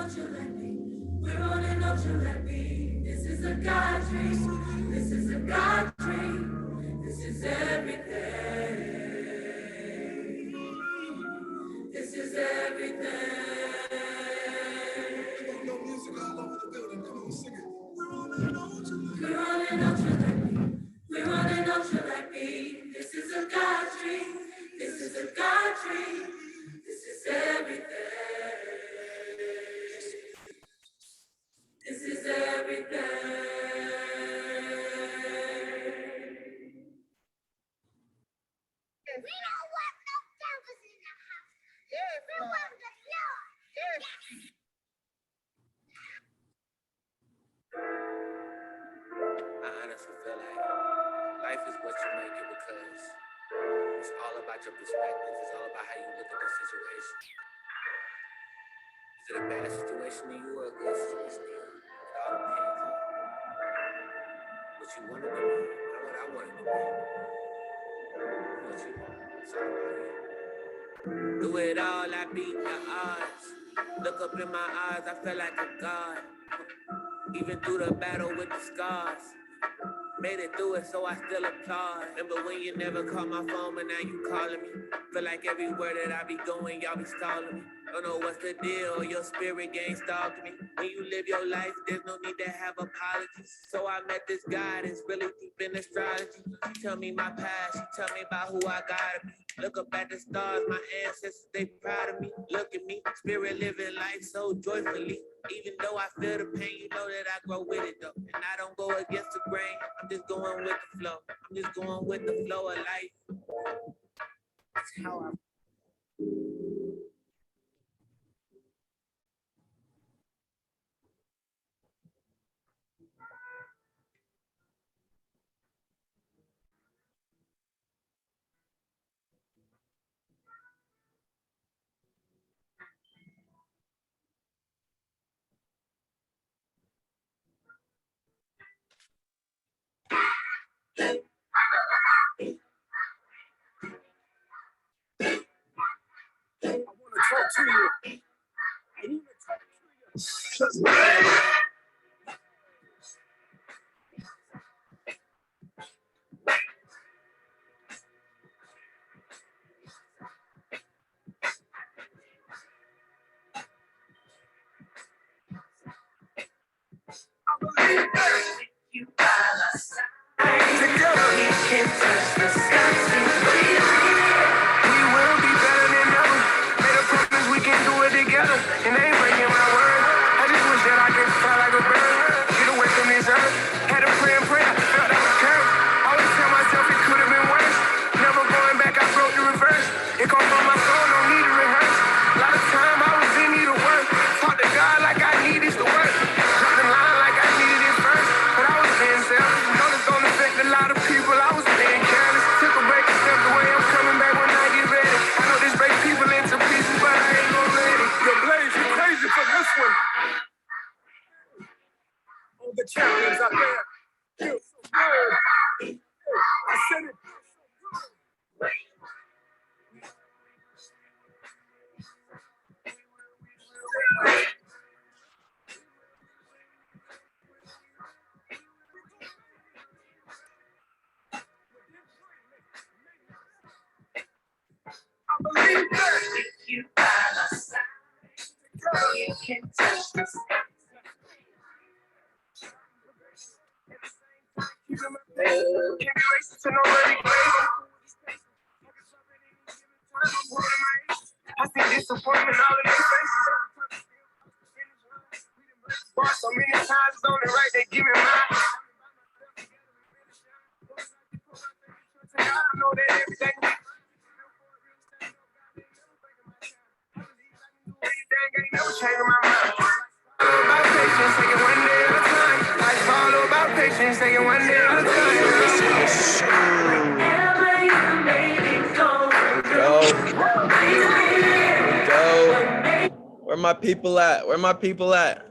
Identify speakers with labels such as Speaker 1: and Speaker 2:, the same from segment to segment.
Speaker 1: We're running up to let me. This is a God dream. This is a God dream. This is everything. This is everything. No music all over the building. Come on, sing it. We're running up to let me. We're running up to let me. This is a God dream. This is a God dream. This is everything. This is everything. We don't want no devils in the house. Yes, we want the Lord. Yes. I honestly feel like life is what you make it because it's all about your perspective. It's all about how you look at the situation. Is it a bad situation to you or a good situation to you? It all depends on what you wanted to be, not what I wanted to be. What you want. It's all about you. Through it all, I beat the odds. Look up in my eyes, I feel like a god. Even through the battle with the scars. Made it through it, so I still applaud. Remember when you never called my phone, but now you calling me. Feel like everywhere that I be going, y'all be stalling me. Don't know what's the deal, your spirit gang stalking me. When you live your life, there's no need to have apologies. So I met this guy that's really deep in astrology. She tell me my past, she tell me about who I gotta be. Look up at the stars, my ancestors, they proud of me. Look at me, spirit living life so joyfully. Even though I feel the pain, you know that I grow with it though. And I don't go against the grain, I'm just going with the flow. I'm just going with the flow of life. That's how I wanna talk to you. I wanna talk to you. You by my side. Together we can touch the sky. We will be better than ever. Made a promise we can do it together. And they ain't breaking my word. I just wish that I could fly like a bird. Get away from this earth. Had a prayer, felt like a curve. Always tell myself it could have been worse. Never going back, I broke the reverse. It come from my soul, no need to rehearse. A lot of time I was in need of work. Talk to God like I needed to work. Dropped the line like I needed it first. But I was being selfish. Know this don't affect a lot of people. I was being careless. Took a break and stepped away. I'm coming back when I get ready. I know this break people into pieces, but I ain't gon' let it. Yo, Blaze, you crazy for this one. All the champions out there feel so good. I said it. I believe that. With you by my side, girl, you can touch the sky. Can't be racist to nobody. I see disappointment all in their faces. So many times it's only right they give me mine. I know that everything. Ain't never changing my mind. All about patience, take it one day at a time. Life's all about patience, take it one day at a time. Whenever you make it go.
Speaker 2: Where my people at? Where my people at?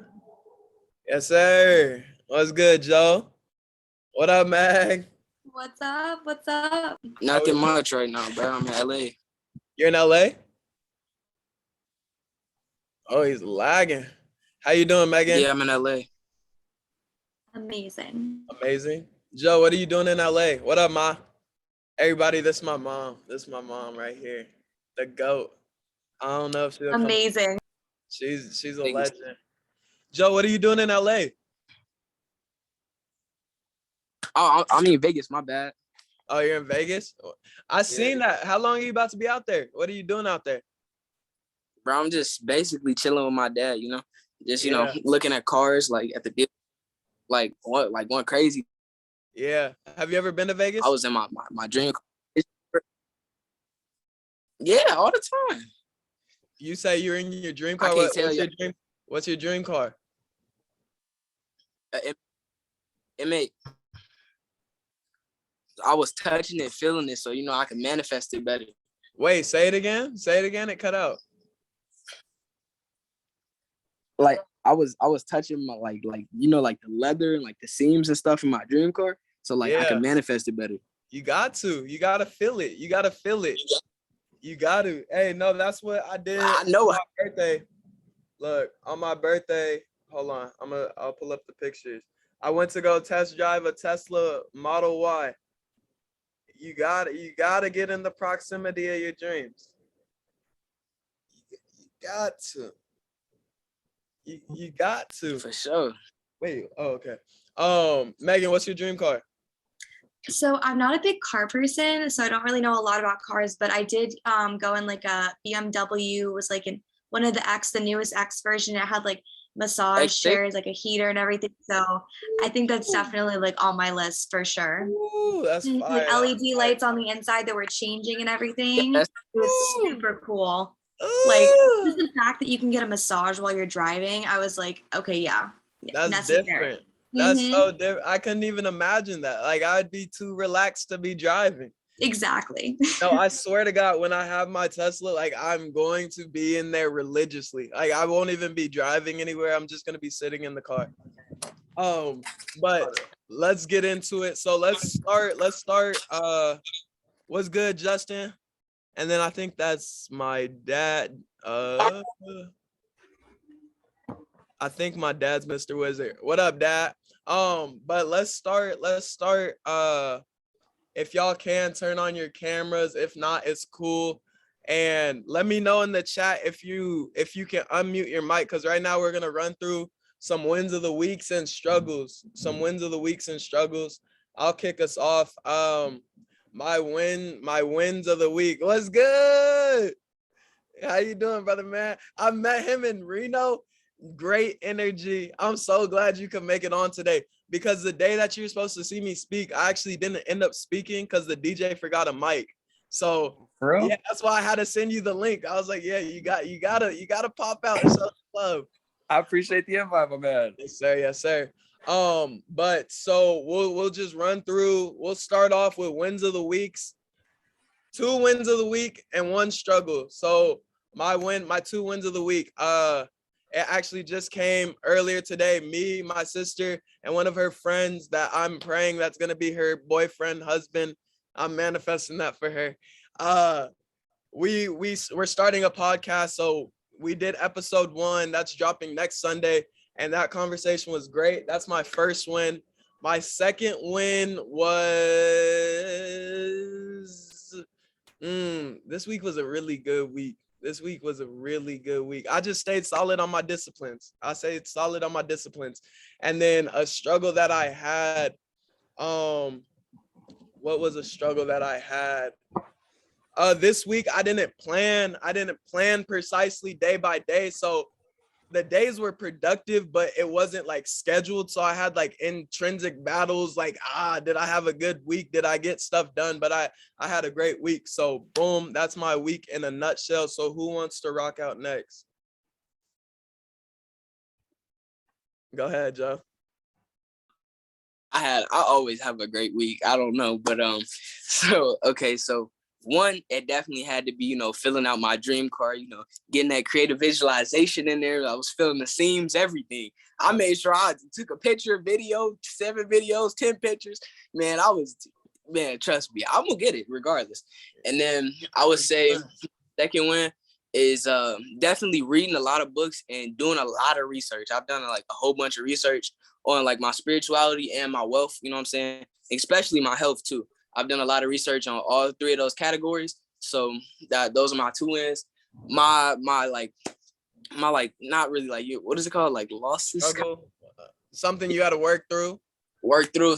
Speaker 2: Yes, sir. What's good, Joe? What up, Mag?
Speaker 3: What's up? What's up?
Speaker 4: Nothing much right now, bro. I'm in LA.
Speaker 2: You're in LA? Oh, he's lagging. How you doing, Megan?
Speaker 4: Yeah, I'm in LA.
Speaker 3: Amazing.
Speaker 2: Amazing. Joe, what are you doing in LA? What up, Ma? Everybody, this is my mom. This is my mom right here. The GOAT. I don't know if she'll come.
Speaker 3: Amazing.
Speaker 2: She's a
Speaker 4: Biggest.
Speaker 2: legend. Joe, what are you doing in LA?
Speaker 4: Oh, I mean Vegas. My bad.
Speaker 2: Oh, you're in Vegas? I seen that. How long are you about to be out there? What are you doing out there?
Speaker 4: Bro, I'm just basically chilling with my dad. Just
Speaker 2: Yeah.
Speaker 4: looking at cars like at the deal, like going crazy.
Speaker 2: Yeah. Have you ever been to Vegas?
Speaker 4: I was in my dream car. Yeah, all the time.
Speaker 2: You say you're in your dream
Speaker 4: I
Speaker 2: car.
Speaker 4: can't tell you.
Speaker 2: What's your dream car?
Speaker 4: M8. I was touching it, feeling it, so I can manifest it better.
Speaker 2: Wait, say it again. Say it again. It cut out.
Speaker 4: Like I was touching my like the leather and like the seams and stuff in my dream car, so like I can manifest it better.
Speaker 2: You got to. You got to feel it. You got to feel it. You got to. Hey, no, that's what I did.
Speaker 4: I know.
Speaker 2: On my birthday. Look, on my birthday. Hold on. I'll pull up the pictures. I went to go test drive a Tesla Model Y. You gotta get in the proximity of your dreams. You got to. You got to.
Speaker 4: For sure.
Speaker 2: Wait. Oh, okay. Megan, what's your dream car?
Speaker 3: So I'm not a big car person, so I don't really know a lot about cars, but I did go in like a BMW, was like in one of the newest X version. It had like massage
Speaker 4: X6?
Speaker 3: chairs, like a heater and everything. So I think that's definitely like on my list for sure.
Speaker 2: Ooh, that's fire.
Speaker 3: Like LED lights on the inside that were changing and everything.
Speaker 4: Yes.
Speaker 3: It was super cool.
Speaker 2: Ooh.
Speaker 3: Like just the fact that you can get a massage while you're driving, I was like, okay, yeah.
Speaker 2: That's
Speaker 3: necessary.
Speaker 2: different. That's so different. I couldn't even imagine that. Like I'd be too relaxed to be driving.
Speaker 3: Exactly.
Speaker 2: No, I swear to God, when I have my Tesla, like I'm going to be in there religiously. Like I won't even be driving anywhere. I'm just gonna be sitting in the car. But let's get into it. So let's start. What's good, Justin? And then I think that's my dad. I think my dad's Mr. Wizard. What up, Dad? But let's start. If y'all can turn on your cameras. If not, it's cool. And let me know in the chat if you can unmute your mic, because right now we're gonna run through some wins of the weeks and struggles. I'll kick us off. My wins of the week. What's good? How you doing, brother, man? I met him in Reno. Great energy. I'm so glad you could make it on today, because the day that you're supposed to see me speak, I actually didn't end up speaking because the DJ forgot a mic. So yeah, that's why I had to send you the link. I was like, yeah, you gotta pop out and show love.
Speaker 5: I appreciate the invite, my man.
Speaker 2: Yes, sir. But so we'll just run through. We'll start off with wins of the weeks. 2 wins of the week and 1 struggle. So my 2 wins of the week. It actually just came earlier today. Me, my sister, and one of her friends that I'm praying that's gonna be her boyfriend, husband. I'm manifesting that for her. We're starting a podcast. So we did episode 1. That's dropping next Sunday. And that conversation was great. That's my first win. My second win was, this week was a really good week. I just stayed solid on my disciplines. And then a struggle that I had, what was a struggle that I had? This week I didn't plan precisely day by day. So the days were productive, but it wasn't like scheduled. So I had like intrinsic battles, like, did I have a good week? Did I get stuff done? But I had a great week. So boom, that's my week in a nutshell. So who wants to rock out next? Go ahead, Joe.
Speaker 4: I always have a great week. I don't know, but so 1, it definitely had to be, filling out my dream car, getting that creative visualization in there. I was filling the seams, everything. I made sure I took a picture, video, 7 videos, 10 pictures. Man, trust me, I'm gonna get it regardless. And then I would say second win, is definitely reading a lot of books and doing a lot of research. I've done like a whole bunch of research on like my spirituality and my wealth, you know what I'm saying? Especially my health too. I've done a lot of research on all three of those categories. So those are my two wins. My not really like, what is it called? Like losses?
Speaker 2: Struggle, something you got to work through.
Speaker 4: Work through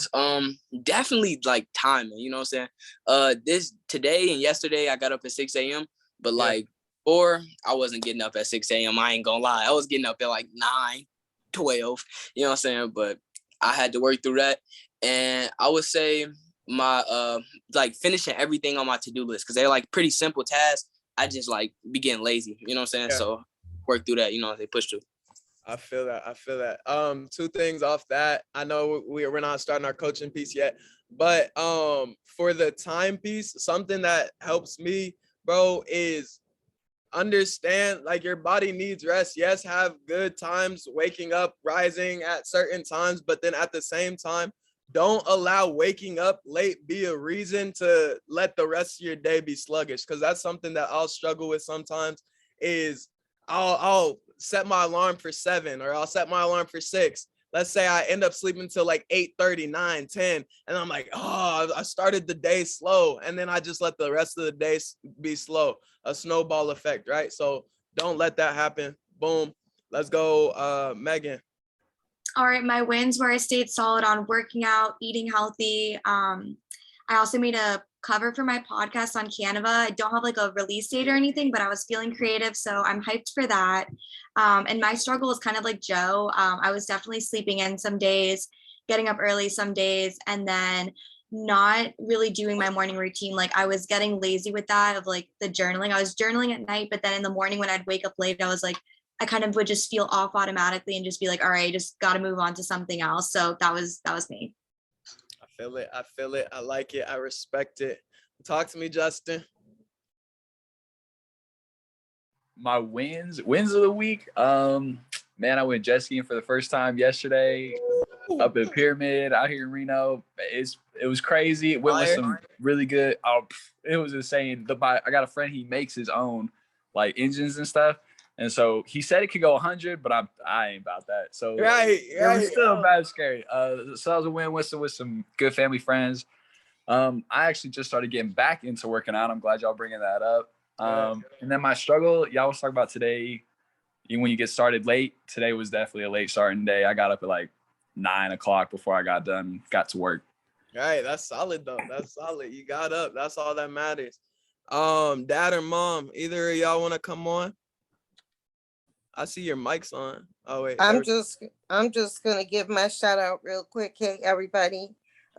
Speaker 4: definitely like timing, you know what I'm saying? Today and yesterday I got up at 6 a.m. but like or I wasn't getting up at 6 a.m. I ain't gonna lie. I was getting up at like 9, 12, you know what I'm saying? But I had to work through that. And I would say my like finishing everything on my to-do list, because they're like pretty simple tasks. I just like be getting lazy, you know what I'm saying? So work through that, you know, they push through.
Speaker 2: I feel that. Two things off that. I know we're not starting our coaching piece yet, but for the time piece, something that helps me, bro, is understand like your body needs rest. Yes, have good times waking up, rising at certain times, but then at the same time, don't allow waking up late be a reason to let the rest of your day be sluggish. Because that's something that I'll struggle with sometimes. Is I'll set my alarm for 7 or I'll set my alarm for 6. Let's say I end up sleeping till like 8:30, 9, 10, and I'm like, oh, I started the day slow, and then I just let the rest of the day be slow. A snowball effect, right? So don't let that happen. Boom. Let's go, Megan.
Speaker 3: All right, my wins where I stayed solid on working out, eating healthy. I also made a cover for my podcast on Canva. I don't have like a release date or anything, but I was feeling creative, so I'm hyped for that. And my struggle is kind of like Joe. I was definitely sleeping in some days, getting up early some days, and then not really doing my morning routine. Like I was getting lazy with that of like the journaling. I was journaling at night, but then in the morning when I'd wake up late, I was like, I kind of would just feel off automatically and just be like, all right, just got to move on to something else. So that was me.
Speaker 2: I feel it. I like it. I respect it. Talk to me, Justin.
Speaker 5: My wins of the week. Man, I went jet skiing for the first time yesterday up at Pyramid out here in Reno. It was crazy. It went with some really good. It was insane. I got a friend, he makes his own like engines and stuff. And so he said it could go 100, but I ain't about that. So it was still bad scary. So that was a win with some good family friends. I actually just started getting back into working out. I'm glad y'all bringing that up. And then my struggle, y'all was talking about today, even when you get started late. Today was definitely a late starting day. I got up at like 9 o'clock before I got to work.
Speaker 2: Right, that's solid though. That's solid. You got up. That's all that matters. Dad or mom, either of y'all want to come on? I see your mic's on. Oh wait.
Speaker 6: I'm just gonna give my shout out real quick. Hey everybody.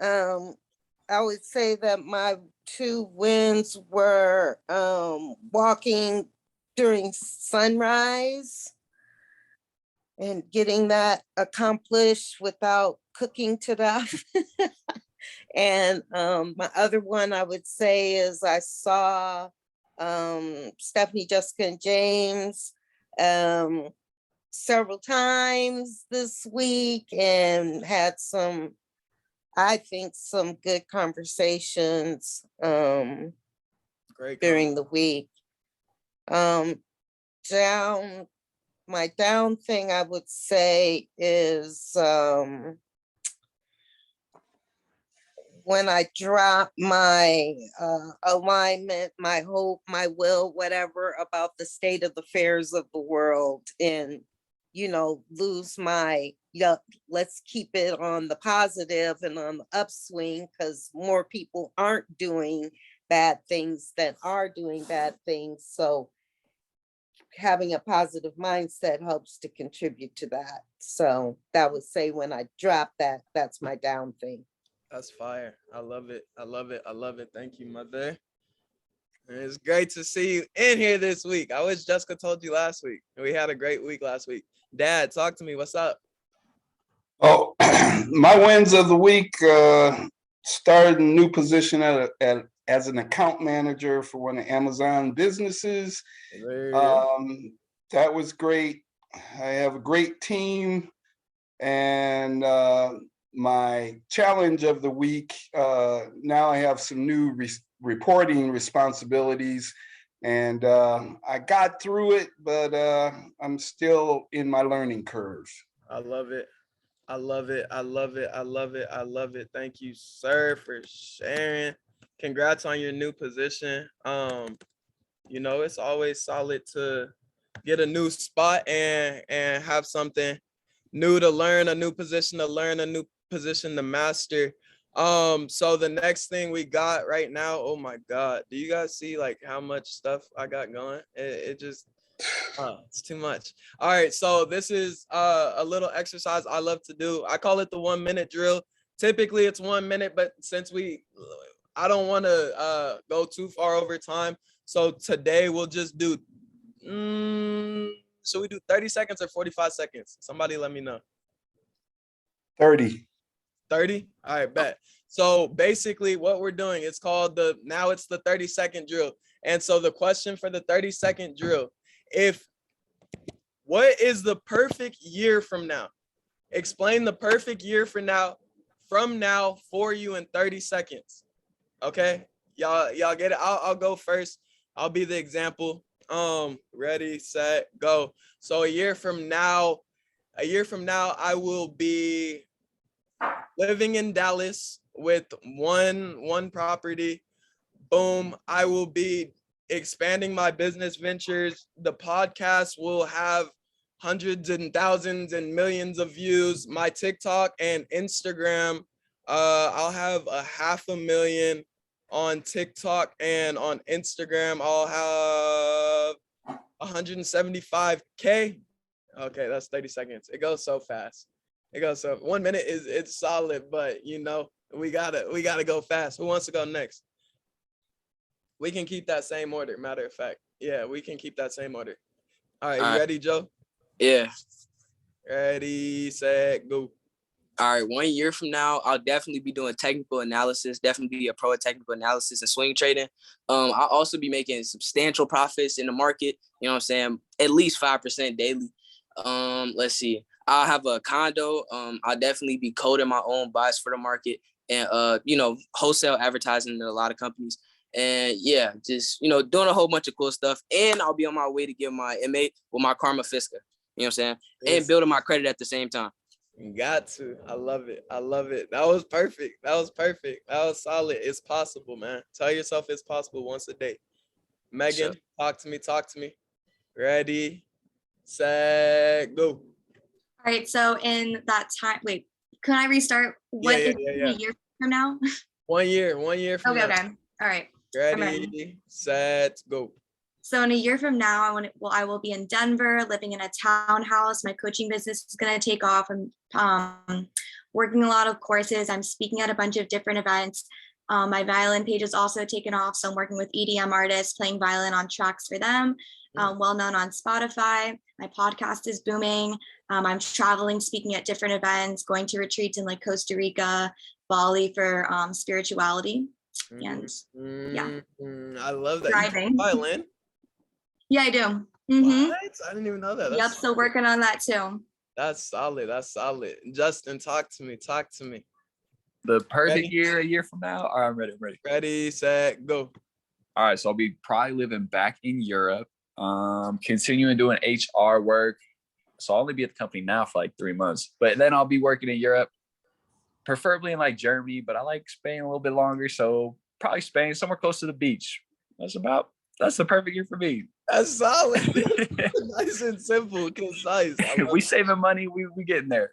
Speaker 6: I would say that my 2 wins were walking during sunrise and getting that accomplished without cooking to death. And my other one I would say is I saw Stephanie, Jessica, and James several times this week and had some, I think, some good conversations during the week. My down thing I would say is when I drop my alignment, my hope, my will, whatever about the state of the affairs of the world, and lose my let's keep it on the positive and on the upswing, because more people aren't doing bad things than are doing bad things. So having a positive mindset helps to contribute to that. So that would say when I drop that, that's my down thing.
Speaker 2: That's fire. I love it. Thank you, mother. It's great to see you in here this week. I wish Jessica told you last week. We had a great week last week. Dad, talk to me. What's up?
Speaker 7: Oh, my wins of the week, started a new position as an account manager for one of Amazon businesses. That was great. I have a great team, and my challenge of the week, now I have some new reporting responsibilities And I got through it, but I'm still in my learning curve.
Speaker 2: I love it. I love it. I love it. I love it. I love it. Thank you, sir, for sharing. Congrats on your new position. You know, it's always solid to get a new spot and have something new to learn, a new position to learn, a new position to master. So the next thing we got right now, oh my God, do you guys see like how much stuff I got going? It just, it's too much. All right, so this is a little exercise I love to do. I call it the 1 minute drill. Typically it's 1 minute, but since I don't want to go too far over time. So today we'll just do, should we do 30 seconds or 45 seconds? Somebody let me know.
Speaker 7: 30.
Speaker 2: 30? All right, bet. So basically what we're doing, it's called now it's the 30-second drill. And so the question for the 30-second drill, what is the perfect year from now? Explain the perfect year from now for you in 30 seconds. Okay? Y'all get it? I'll go first. I'll be the example. Ready, set, go. So a year from now, I will be living in Dallas with one property. Boom. I will be expanding my business ventures. The podcast will have hundreds and thousands and millions of views. My TikTok and Instagram, I'll have 500,000 on TikTok, and on Instagram I'll have 175K. Okay, that's 30 seconds. It goes so fast. 1 minute it's solid, but you know, we gotta go fast. Who wants to go next? We can keep that same order. Matter of fact, yeah, we can keep that same order. All right, you ready, Joe?
Speaker 4: Yeah.
Speaker 2: Ready, set, go.
Speaker 4: All right, 1 year from now, I'll definitely be doing technical analysis, definitely be a pro at technical analysis and swing trading. I'll also be making substantial profits in the market, you know what I'm saying? At least 5% daily. Let's see. I'll have a condo. I'll definitely be coding my own buys for the market and, you know, wholesale advertising to a lot of companies. And yeah, just, you know, doing a whole bunch of cool stuff. And I'll be on my way to get my MA with my Karma Fisca, you know what I'm saying? And building my credit at the same time.
Speaker 2: Got to. I love it. I love it. That was perfect. That was solid. It's possible, man. Tell yourself it's possible once a day. Megan,
Speaker 4: Sure.
Speaker 2: talk to me. Ready, set, go.
Speaker 3: All right. So in that time, wait, can I restart? What is
Speaker 2: Yeah.
Speaker 3: a year from now?
Speaker 2: 1 year from now.
Speaker 3: Okay. All right.
Speaker 2: Ready, set, go.
Speaker 3: So in a year from now, I will be in Denver, living in a townhouse. My coaching business is going to take off. I'm working a lot of courses. I'm speaking at a bunch of different events. My violin page is also taken off. So I'm working with EDM artists, playing violin on tracks for them, well known on Spotify. My podcast is booming. I'm traveling, speaking at different events, going to retreats in like Costa Rica, Bali for spirituality. And yeah.
Speaker 2: I love that.
Speaker 3: Driving.
Speaker 2: You play violin?
Speaker 3: Yeah, I do.
Speaker 2: What? I didn't even know that.
Speaker 3: Yep, still working on that too.
Speaker 2: That's solid. Justin, talk to me.
Speaker 5: The perfect year, a year from now? All right, I'm ready.
Speaker 2: Ready, set, go.
Speaker 5: All right, so I'll be probably living back in Europe, continuing doing HR work. So I'll only be at the company now for like 3 months, but then I'll be working in Europe, preferably in like Germany, but I like Spain a little bit longer. So probably Spain, somewhere close to the beach. That's the perfect year for me.
Speaker 2: That's solid. Nice and simple, concise.
Speaker 5: We saving money. We getting there.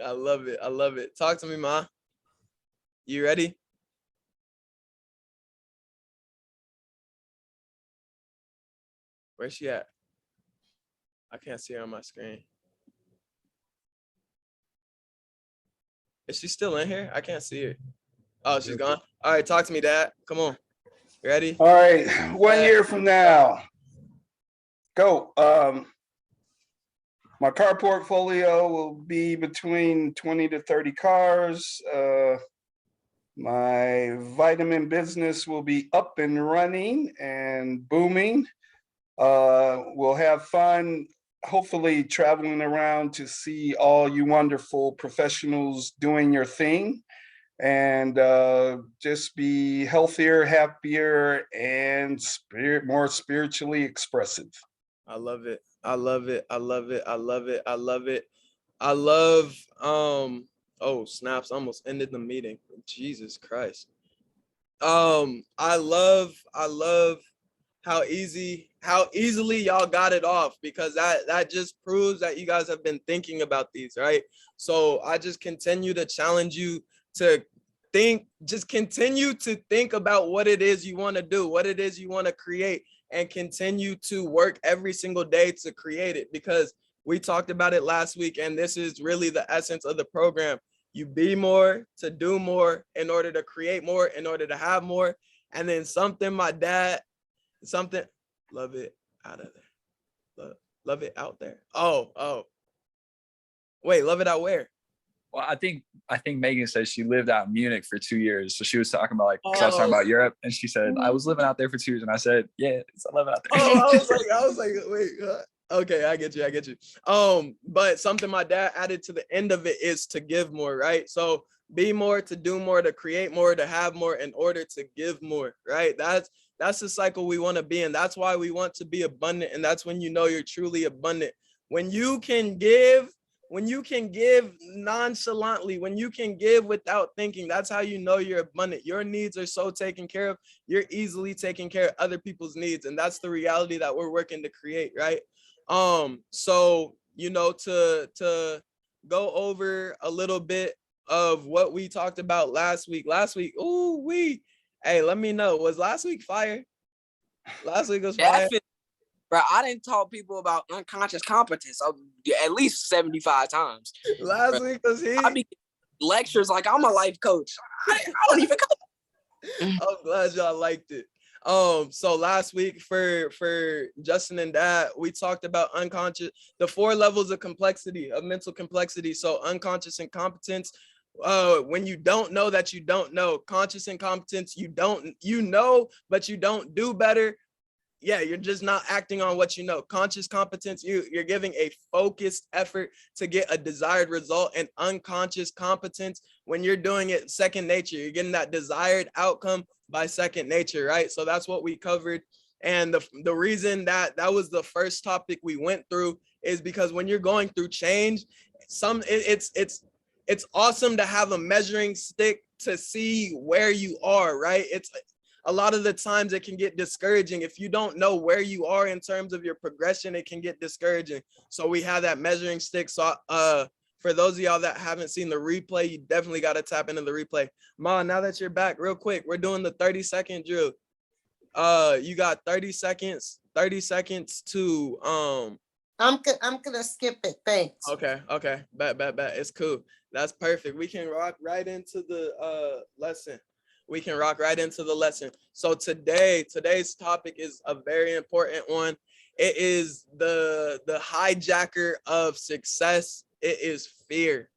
Speaker 2: I love it. Talk to me, Ma. You ready? Where's she at? I can't see her on my screen. Is she still in here? I can't see her. Oh, she's gone. All right, talk to me, Dad. Come on. Ready?
Speaker 7: All right, 1 year from now. Go. My car portfolio will be between 20 to 30 cars. My vitamin business will be up and running and booming. We'll have fun, hopefully traveling around to see all you wonderful professionals doing your thing. and just be healthier, happier, and more spiritually expressive.
Speaker 2: I love it. I love it. I love it. I love it. I love it. I love oh snaps, almost ended the meeting. Jesus Christ. I love how easily y'all got it off, because that just proves that you guys have been thinking about these, right? So I just continue to challenge you to continue to think about what it is you want to do, what it is you want to create, and continue to work every single day to create it, because we talked about it last week, and this is really the essence of the program. You be more to do more in order to create more, in order to have more. And then something love it out of there. Love it out there. Oh. Wait, love it out where?
Speaker 5: Well, I think Megan said she lived out in Munich for 2 years. So she was talking about because I was talking about Europe, and she said I was living out there for 2 years, and I said, yeah, I live out there.
Speaker 2: I was like, wait. Okay, I get you. But something my dad added to the end of it is to give more, right? So be more, to do more, to create more, to have more, in order to give more, right? That's the cycle we want to be in. That's why we want to be abundant, and that's when you know you're truly abundant. When you can give nonchalantly, when you can give without thinking, that's how you know you're abundant. Your needs are so taken care of. You're easily taking care of other people's needs, and that's the reality that we're working to create, right? So, to go over a little bit of what we talked about last week. Hey, let me know. Was last week fire? Last week was fire.
Speaker 4: Bro, I didn't talk people about unconscious competence at least 75 times.
Speaker 2: Last week was heat.
Speaker 4: I be lectures like I'm a life coach. I don't even coach.
Speaker 2: I'm glad y'all liked it. So last week for Justin and Dad, we talked about the 4 levels of complexity, of mental complexity. So unconscious incompetence, when you don't know that you don't know. Conscious incompetence, you know, but you don't do better. Yeah, you're just not acting on what you know. Conscious competence, you're giving a focused effort to get a desired result. And unconscious competence, when you're doing it second nature, you're getting that desired outcome by second nature, right? So that's what we covered. And the reason that was the first topic we went through is because when you're going through change, it's awesome to have a measuring stick to see where you are, right? It's a lot of the times it can get discouraging. If you don't know where you are in terms of your progression, it can get discouraging. So we have that measuring stick. So for those of y'all that haven't seen the replay, you definitely got to tap into the replay. Ma, now that you're back, real quick, we're doing the 30-second drill. You got 30 seconds to
Speaker 6: I'm gonna skip it. Thanks.
Speaker 2: Okay. Bet. It's cool. That's perfect. We can rock right into the lesson. So today's topic is a very important one. It is the hijacker of success. It is fear.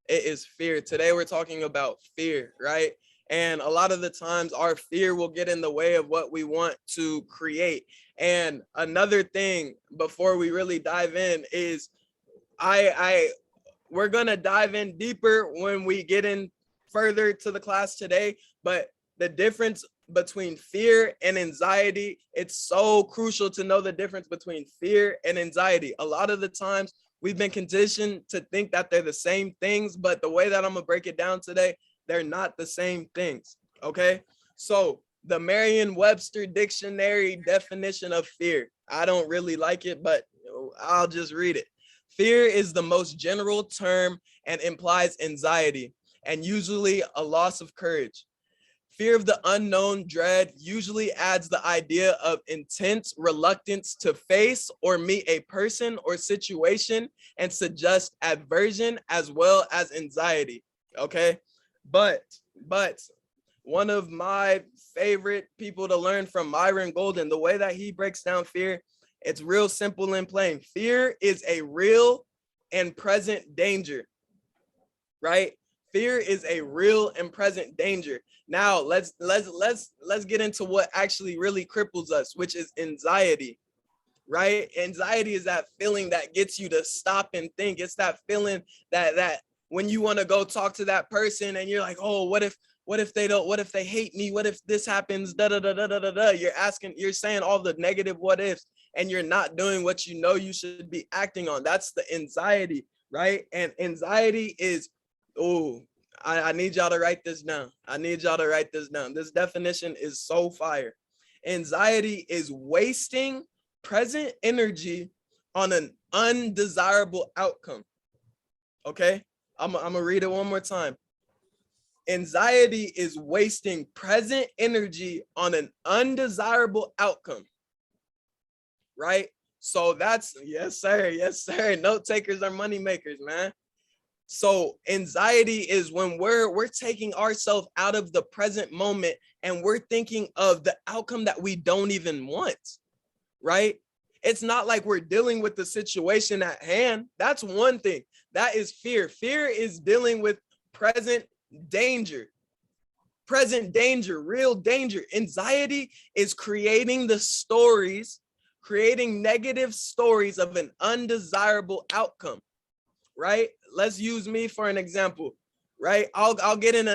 Speaker 2: Today we're talking about fear, right? And a lot of the times our fear will get in the way of what we want to create. And another thing before we really dive in is we're gonna dive in deeper when we get in further to the class today, but the difference between fear and anxiety, it's so crucial to know the difference between fear and anxiety. A lot of the times we've been conditioned to think that they're the same things, but the way that I'm gonna break it down today, they're not the same things, okay? So the Merriam-Webster dictionary definition of fear, I don't really like it, but I'll just read it. Fear is the most general term and implies anxiety, and usually a loss of courage. Fear of the unknown, dread, usually adds the idea of intense reluctance to face or meet a person or situation, and suggests aversion as well as anxiety, okay? But one of my favorite people to learn from, Myron Golden, the way that he breaks down fear, it's real simple and plain. Fear is a real and present danger, right? Fear is a real and present danger. Now let's get into what actually really cripples us, which is anxiety, right? Anxiety is that feeling that gets you to stop and think. It's that feeling that when you want to go talk to that person and you're like, oh, what if they hate me? What if this happens? Da da da da da da da. You're saying all the negative what ifs, and you're not doing what you know you should be acting on. That's the anxiety, right? And anxiety is, oh, I need y'all to write this down. I need y'all to write this down. This definition is so fire. Anxiety is wasting present energy on an undesirable outcome. Okay, I'm gonna read it one more time. Anxiety is wasting present energy on an undesirable outcome, right? So that's, yes, sir. Yes, sir. Note takers are money makers, man. So anxiety is when we're taking ourselves out of the present moment and we're thinking of the outcome that we don't even want, right? It's not like we're dealing with the situation at hand. That's one thing. That is fear. Fear is dealing with present danger, real danger. Anxiety is creating the stories, creating negative stories of an undesirable outcome, right? Let's use me for an example, right? I'll get in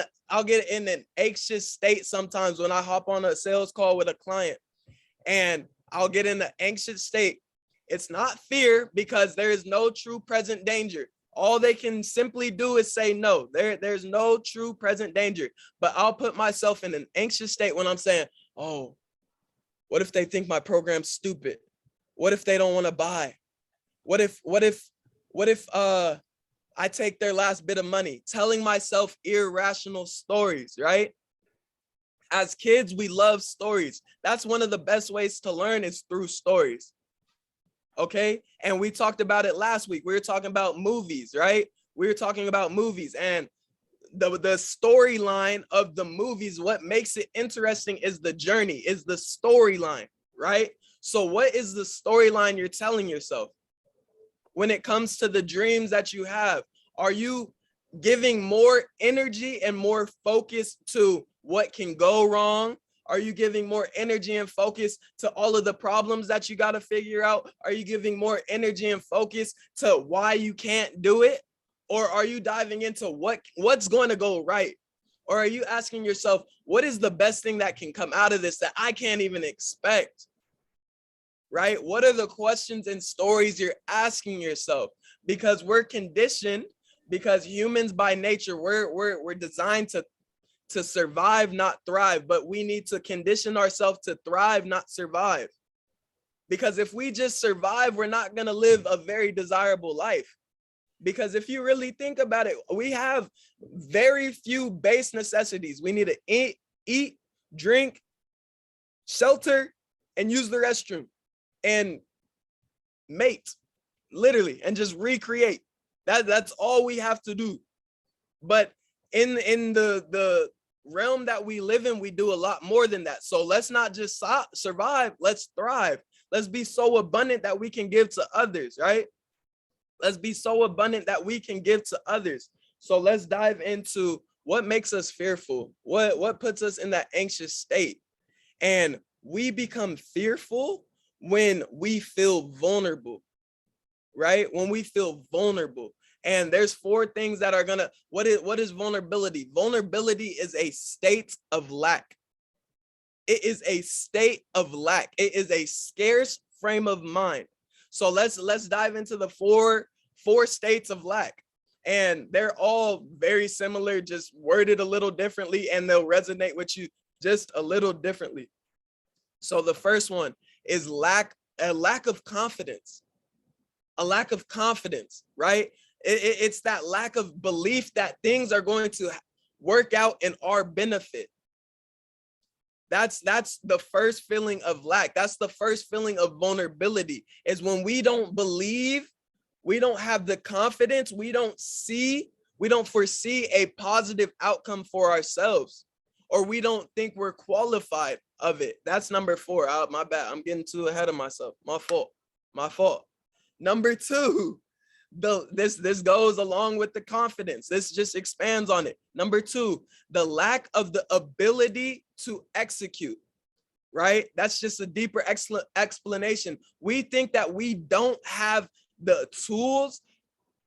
Speaker 2: an anxious state sometimes when I hop on a sales call with a client, and I'll get in an anxious state. It's not fear, because there is no true present danger. All they can simply do is say no. There's no true present danger. But I'll put myself in an anxious state when I'm saying, oh, what if they think my program's stupid? What if they don't want to buy? What if I take their last bit of money? Telling myself irrational stories, right? As kids, we love stories. That's one of the best ways to learn, is through stories. Okay, and we talked about it last week. We were talking about movies, right? We were talking about movies, and the storyline of the movies, what makes it interesting is the journey, is the storyline, right? So what is the storyline you're telling yourself? When it comes to the dreams that you have, are you giving more energy and more focus to what can go wrong? Are you giving more energy and focus to all of the problems that you got to figure out? Are you giving more energy and focus to why you can't do it? Or are you diving into what's going to go right? Or are you asking yourself, what is the best thing that can come out of this that I can't even expect? Right? What are the questions and stories you're asking yourself? Because we're conditioned, because humans by nature, we're designed to survive, not thrive, but we need to condition ourselves to thrive, not survive. Because if we just survive, we're not going to live a very desirable life. Because if you really think about it, we have very few base necessities. We need to eat, drink, shelter, and use the restroom, and mate, literally, and just recreate. That's all we have to do. But in the realm that we live in, we do a lot more than that. So let's not just survive, let's thrive. Let's be so abundant that we can give to others, right? Let's be so abundant that we can give to others. So let's dive into what makes us fearful, what puts us in that anxious state. And we become fearful when we feel vulnerable, right? When we feel vulnerable. And there's 4 things that are gonna, what is vulnerability? Vulnerability is a state of lack. It is a state of lack. It is a scarce frame of mind. So let's dive into the four states of lack. And they're all very similar, just worded a little differently, and they'll resonate with you just a little differently. So the first one is a lack of confidence. A lack of confidence, right? It's that lack of belief that things are going to work out in our benefit. That's the first feeling of lack. That's the first feeling of vulnerability, is when we don't believe, we don't have the confidence, we don't foresee a positive outcome for ourselves, or we don't think we're qualified of it. That's number 4. My bad. I'm getting too ahead of myself. My fault. Number 2, this goes along with the confidence. This just expands on it. Number 2, the lack of the ability to execute, right? That's just a deeper explanation. We think that we don't have the tools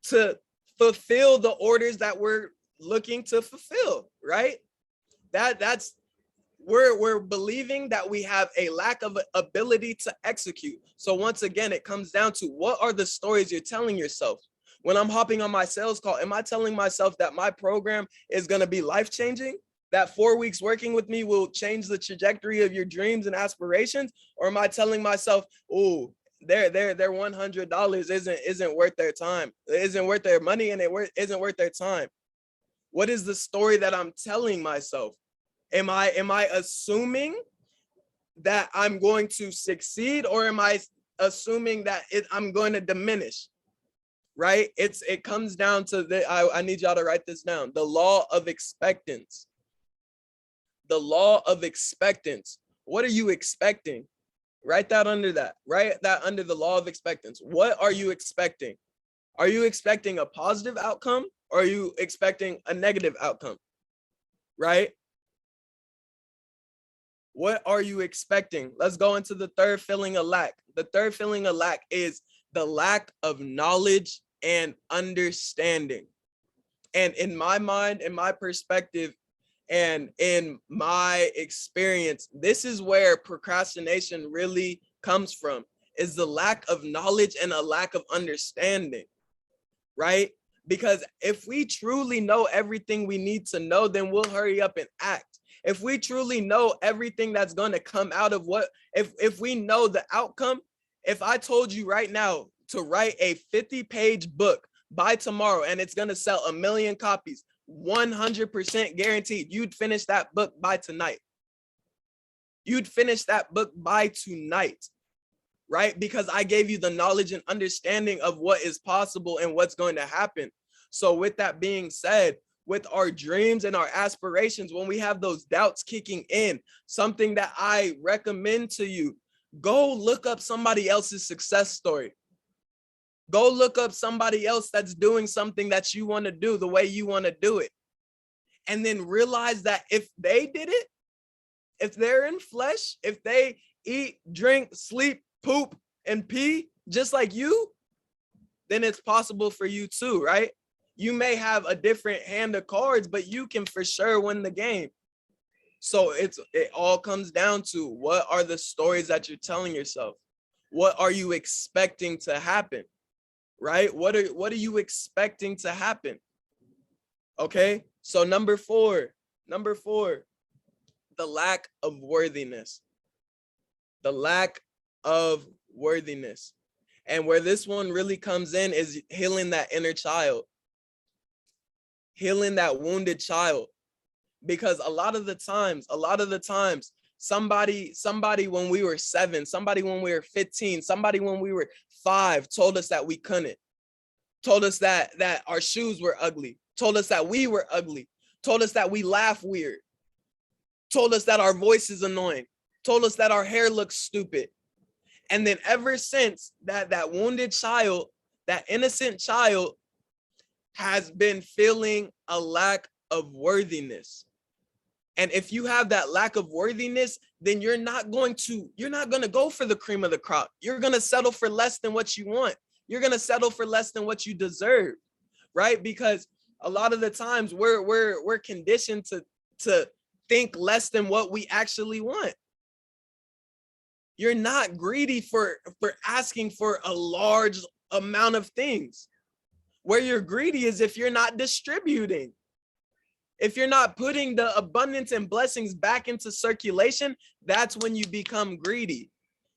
Speaker 2: to fulfill the orders that we're looking to fulfill, right? That's we're believing that we have a lack of ability to execute. So once again, it comes down to, what are the stories you're telling yourself? When I'm hopping on my sales call, am I telling myself that my program is going to be life-changing? That 4 weeks working with me will change the trajectory of your dreams and aspirations? Or am I telling myself, oh, their $100 isn't worth their time, it isn't worth their money, and isn't worth their time? What is the story that I'm telling myself? Am I assuming that I'm going to succeed, or am I assuming that I'm going to diminish? Right? It comes down to I need y'all to write this down. The law of expectance. The law of expectance. What are you expecting? Write that under that. Write that under the law of expectance. What are you expecting? Are you expecting a positive outcome, or are you expecting a negative outcome? Right? What are you expecting? Let's go into the third feeling of lack. The third feeling of lack is the lack of knowledge and understanding. And in my mind, in my perspective, and in my experience, this is where procrastination really comes from, is the lack of knowledge and a lack of understanding, right? Because if we truly know everything we need to know, then we'll hurry up and act. If we truly know everything that's going to come out of if we know the outcome, if I told you right now to write a 50-page book by tomorrow and it's going to sell 1 million copies, 100% guaranteed, you'd finish that book by tonight. You'd finish that book by tonight, right? Because I gave you the knowledge and understanding of what is possible and what's going to happen. So with that being said, with our dreams and our aspirations, when we have those doubts kicking in, something that I recommend to you, go look up somebody else's success story. Go look up somebody else that's doing something that you want to do the way you want to do it. And then realize that if they did it, if they're in flesh, if they eat, drink, sleep, poop, and pee just like you, then it's possible for you too, right? You may have a different hand of cards, but you can for sure win the game. So it all comes down to, what are the stories that you're telling yourself? What are you expecting to happen? Right? What are you expecting to happen? Okay? So number four, the lack of worthiness. The lack of worthiness. And where this one really comes in is healing that inner child. Healing that wounded child. Because a lot of the times, somebody when we were 7, somebody when we were 15, somebody when we were 5 told us that we couldn't. Told us that our shoes were ugly. Told us that we were ugly. Told us that we laugh weird. Told us that our voice is annoying. Told us that our hair looks stupid. And then ever since, that wounded child, that innocent child, has been feeling a lack of worthiness. And if you have that lack of worthiness, then you're not going to go for the cream of the crop. You're going to settle for less than what you want. You're going to settle for less than what you deserve, right? Because a lot of the times we're conditioned to think less than what we actually want. You're not greedy for asking for a large amount of things. Where you're greedy is if you're not distributing. If you're not putting the abundance and blessings back into circulation, that's when you become greedy.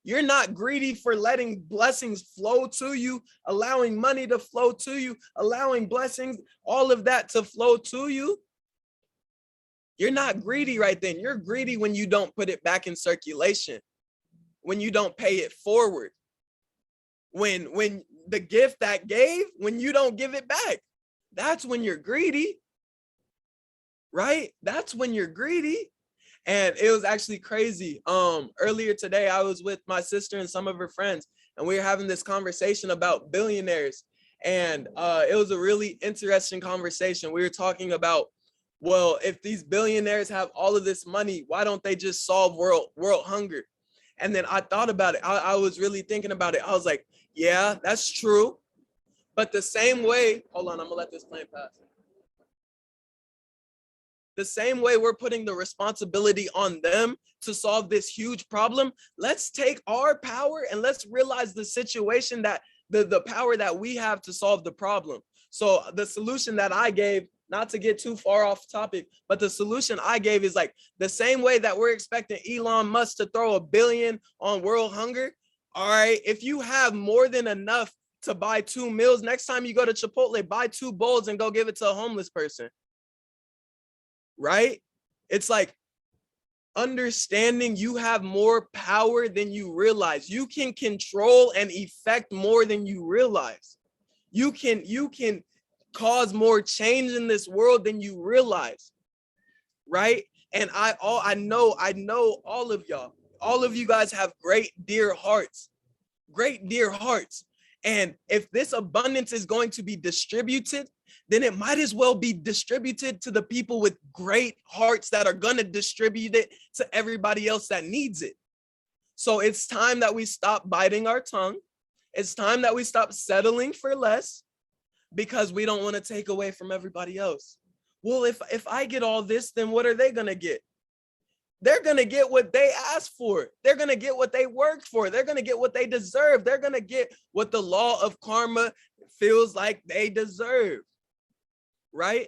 Speaker 2: You're not greedy for letting blessings flow to you, allowing money to flow to you, allowing blessings, all of that to flow to you. You're not greedy right then. You're greedy when you don't put it back in circulation, when you don't pay it forward, when the gift that gave, when you don't give it back. That's when you're greedy. Right? That's when you're greedy. And it was actually crazy. Earlier today, I was with my sister and some of her friends, and we were having this conversation about billionaires. And it was a really interesting conversation. We were talking about, well, if these billionaires have all of this money, why don't they just solve world hunger? And then I thought about it. I was really thinking about it. I was like, yeah, that's true. But the same way, hold on, I'm gonna let this plane pass. The same way we're putting the responsibility on them to solve this huge problem, let's take our power and let's realize the situation that the power that we have to solve the problem. So the solution that I gave, not to get too far off topic, but the solution I gave is like the same way that we're expecting Elon Musk to throw $1 billion on world hunger. All right, if you have more than enough to buy 2 meals, next time you go to Chipotle, buy 2 bowls and go give it to a homeless person. Right? It's like understanding you have more power than you realize. You can control and affect more than you realize. You can cause more change in this world than you realize. Right? And I know all of y'all. All of you guys have great dear hearts. Great dear hearts. And if this abundance is going to be distributed, then it might as well be distributed to the people with great hearts that are going to distribute it to everybody else that needs it. So it's time that we stop biting our tongue. It's time that we stop settling for less because we don't want to take away from everybody else. Well, if I get all this, then what are they going to get? They're going to get what they asked for. They're going to get what they worked for. They're going to get what they deserve. They're going to get what the law of karma feels like they deserve. Right?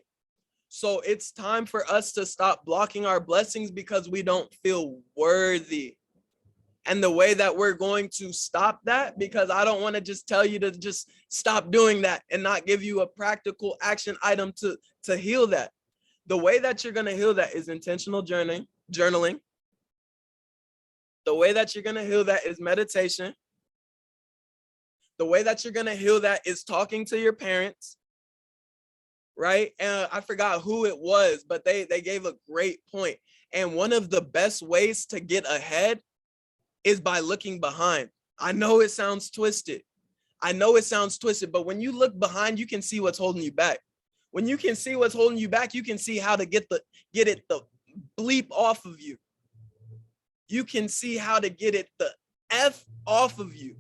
Speaker 2: So it's time for us to stop blocking our blessings because we don't feel worthy. And the way that we're going to stop that, because I don't want to just tell you to just stop doing that and not give you a practical action item to heal that. The way that you're going to heal that is intentional journaling. The way that you're going to heal that is meditation. The way that you're going to heal that is talking to your parents. Right? And I forgot who it was, but they gave a great point. And one of the best ways to get ahead is by looking behind. I know it sounds twisted. But when you look behind, you can see what's holding you back. When you can see what's holding you back, you can see how to get it the bleep off of you. You can see how to get it the F off of you.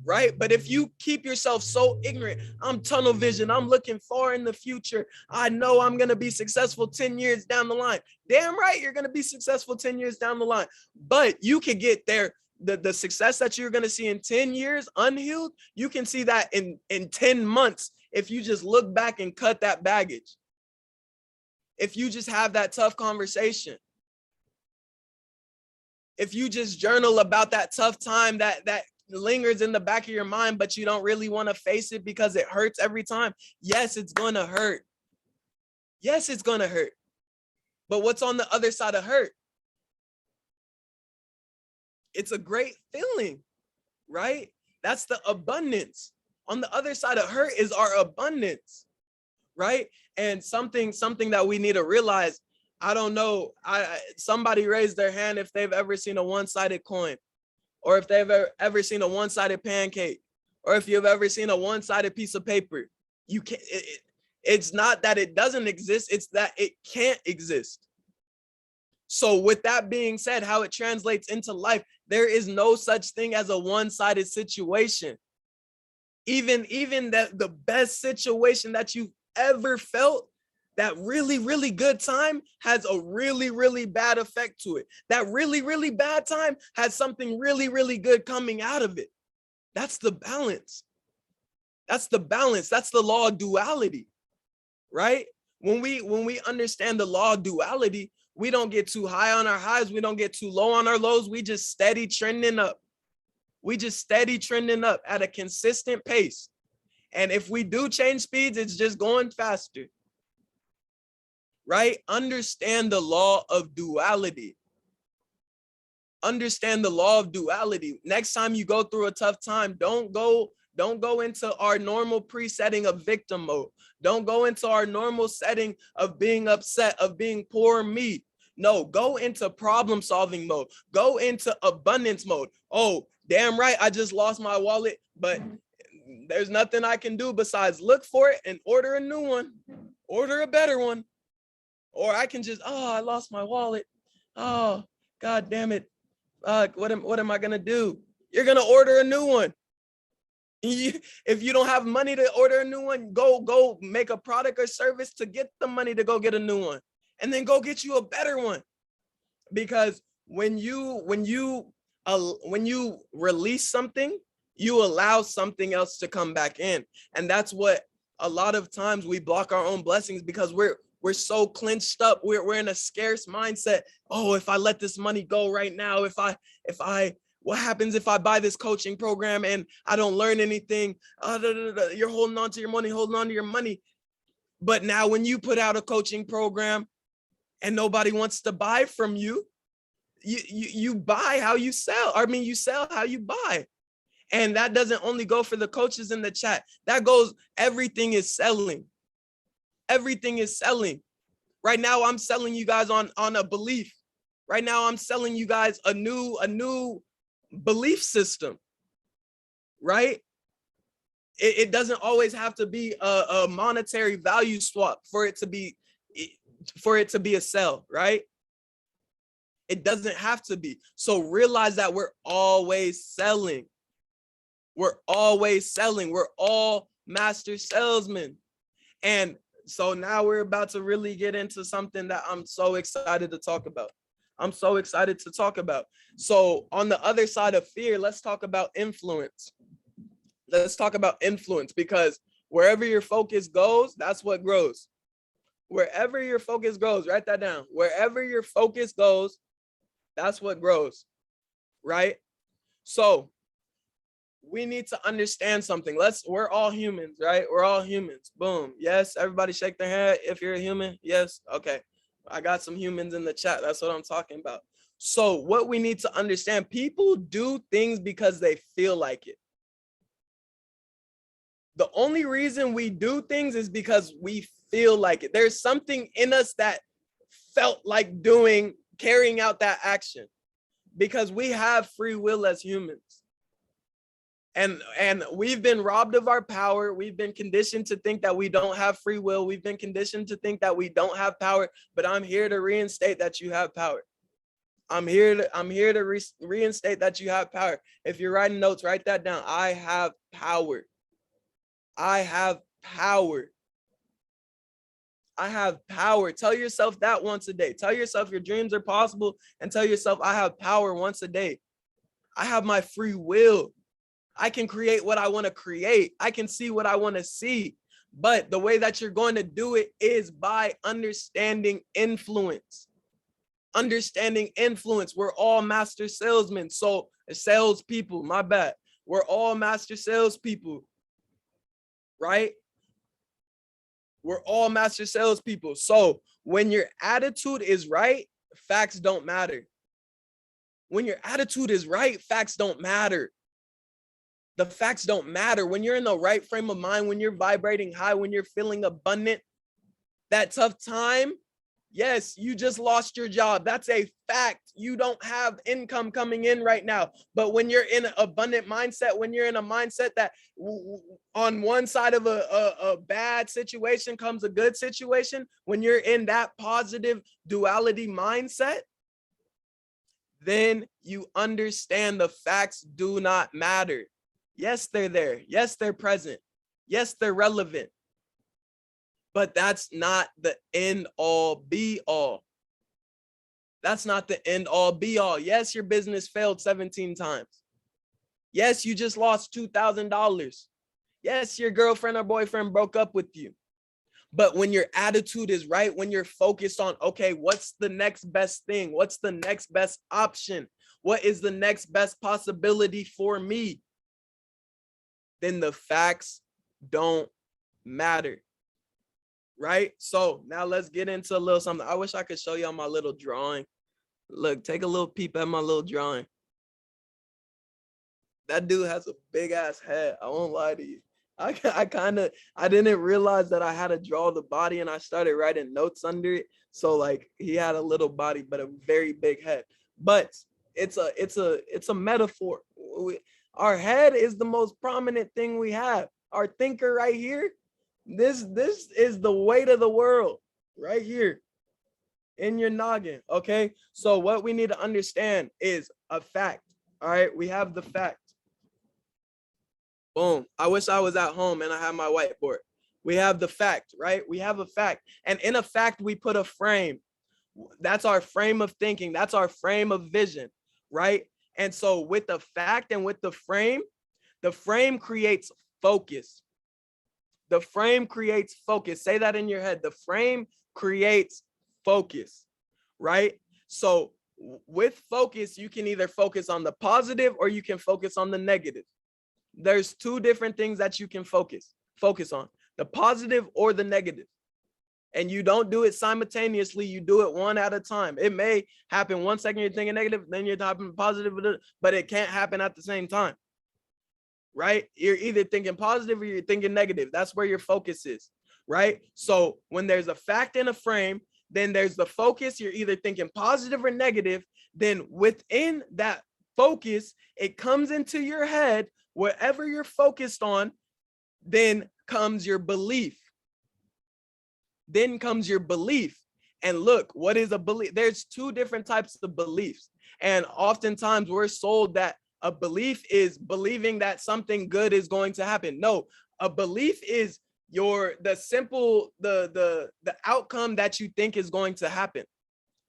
Speaker 2: Right? But if you keep yourself so ignorant, I'm tunnel vision, I'm looking far in the future. I know I'm going to be successful 10 years down the line. Damn right, you're going to be successful 10 years down the line. But you can get there. The success that you're going to see in 10 years unhealed, you can see that in 10 months if you just look back and cut that baggage. If you just have that tough conversation. If you just journal about that tough time that lingers in the back of your mind, but you don't really want to face it because it hurts every time. Yes, it's going to hurt. Yes, it's going to hurt. But what's on the other side of hurt? It's a great feeling, right? That's the abundance. On the other side of hurt is our abundance, right? And something that we need to realize, I don't know, somebody raised their hand if they've ever seen a one-sided coin. Or if they've ever seen a one-sided pancake, or if you've ever seen a one-sided piece of paper, you can't. It's not that it doesn't exist; it's that it can't exist. So, with that being said, how it translates into life, there is no such thing as a one-sided situation. Even the best situation that you've ever felt, that really, really good time has a really, really bad effect to it. That really, really bad time has something really, really good coming out of it. That's the balance. That's the balance. That's the law of duality, right? When we understand the law of duality, we don't get too high on our highs. We don't get too low on our lows. We just steady trending up. We just steady trending up at a consistent pace. And if we do change speeds, it's just going faster. Right? Understand the law of duality. Understand the law of duality. Next time you go through a tough time, don't go into our normal presetting of victim mode. Don't go into our normal setting of being upset, of being poor me. No, go into problem solving mode. Go into abundance mode. Oh, damn right, I just lost my wallet, but there's nothing I can do besides look for it and order a new one, order a better one. Or I can just, I lost my wallet. Oh, God damn it. What am I going to do? You're going to order a new one. If you don't have money to order a new one, go make a product or service to get the money to go get a new one, and then go get you a better one. Because when you release something, you allow something else to come back in. And that's what a lot of times we block our own blessings, because we're so clinched up. We're in a scarce mindset. Oh, if I let this money go right now, if I what happens if I buy this coaching program and I don't learn anything? You're holding on to your money, But now when you put out a coaching program and nobody wants to buy from you, you buy how you sell. I mean, you sell how you buy. And that doesn't only go for the coaches in the chat. That goes, everything is selling. Everything is selling. Right now, I'm selling you guys on a belief. Right now, I'm selling you guys a new belief system, right? It doesn't always have to be a monetary value swap for it to be a sell, right? It doesn't have to be. So realize that we're always selling. We're always selling. We're all master salesmen. And so now we're about to really get into something that I'm so excited to talk about. So on the other side of fear, let's talk about influence. Because wherever your focus goes, that's what grows. Wherever your focus goes, write that down. Wherever your focus goes, that's what grows, right? So we need to understand something. We're all humans, right? We're all humans. Boom. Yes, everybody shake their head if you're a human. Yes, okay. I got some humans in the chat. That's what I'm talking about. So what we need to understand, people do things because they feel like it. The only reason we do things is because we feel like it. There's something in us that felt like carrying out that action, because we have free will as humans. And we've been robbed of our power. We've been conditioned to think that we don't have free will. We've been conditioned to think that we don't have power, but I'm here to reinstate that you have power. I'm here to reinstate that you have power. If you're writing notes, write that down. I have power. I have power. I have power. Tell yourself that once a day. Tell yourself your dreams are possible, and tell yourself I have power once a day. I have my free will. I can create what I want to create. I can see what I want to see. But the way that you're going to do it is by understanding influence. Understanding influence. We're all master salesmen. So salespeople, my bad. We're all master salespeople, right? We're all master salespeople. So when your attitude is right, facts don't matter. When your attitude is right, facts don't matter. The facts don't matter. When you're in the right frame of mind, when you're vibrating high, when you're feeling abundant, that tough time, yes, you just lost your job. That's a fact. You don't have income coming in right now. But when you're in an abundant mindset, when you're in a mindset that on one side of a bad situation comes a good situation, when you're in that positive duality mindset, then you understand the facts do not matter. Yes, they're there. Yes, they're present. Yes, they're relevant. But that's not the end all be all. That's not the end all be all. Yes, your business failed 17 times. Yes, you just lost $2,000. Yes, your girlfriend or boyfriend broke up with you. But when your attitude is right, when you're focused on, okay, what's the next best thing? What's the next best option? What is the next best possibility for me? Then the facts don't matter, right? So now let's get into a little something. I wish I could show y'all my little drawing. Look, take a little peep at my little drawing. That dude has a big ass head. I won't lie to you. I didn't realize that I had to draw the body, and I started writing notes under it. So like he had a little body, but a very big head. But it's a metaphor. Our head is the most prominent thing we have. Our thinker right here, this is the weight of the world right here in your noggin, okay? So what we need to understand is a fact, all right? We have the fact. Boom. I wish I was at home and I had my whiteboard. We have the fact, right? We have a fact. And in a fact, we put a frame. That's our frame of thinking. That's our frame of vision, right? And so with the fact and with the frame creates focus. The frame creates focus. Say that in your head. The frame creates focus, right? So with focus, you can either focus on the positive or you can focus on the negative. There's two different things that you can focus on, the positive or the negative. And you don't do it simultaneously. You do it one at a time. It may happen 1 second you're thinking negative, then you're talking positive, but it can't happen at the same time, right? You're either thinking positive or you're thinking negative. That's where your focus is, right? So when there's a fact in a frame, then there's the focus. You're either thinking positive or negative. Then within that focus, it comes into your head, whatever you're focused on, then comes your belief. Then comes your belief. And look, what is a belief? There's two different types of beliefs. And oftentimes we're sold that a belief is believing that something good is going to happen. No, a belief is the outcome that you think is going to happen.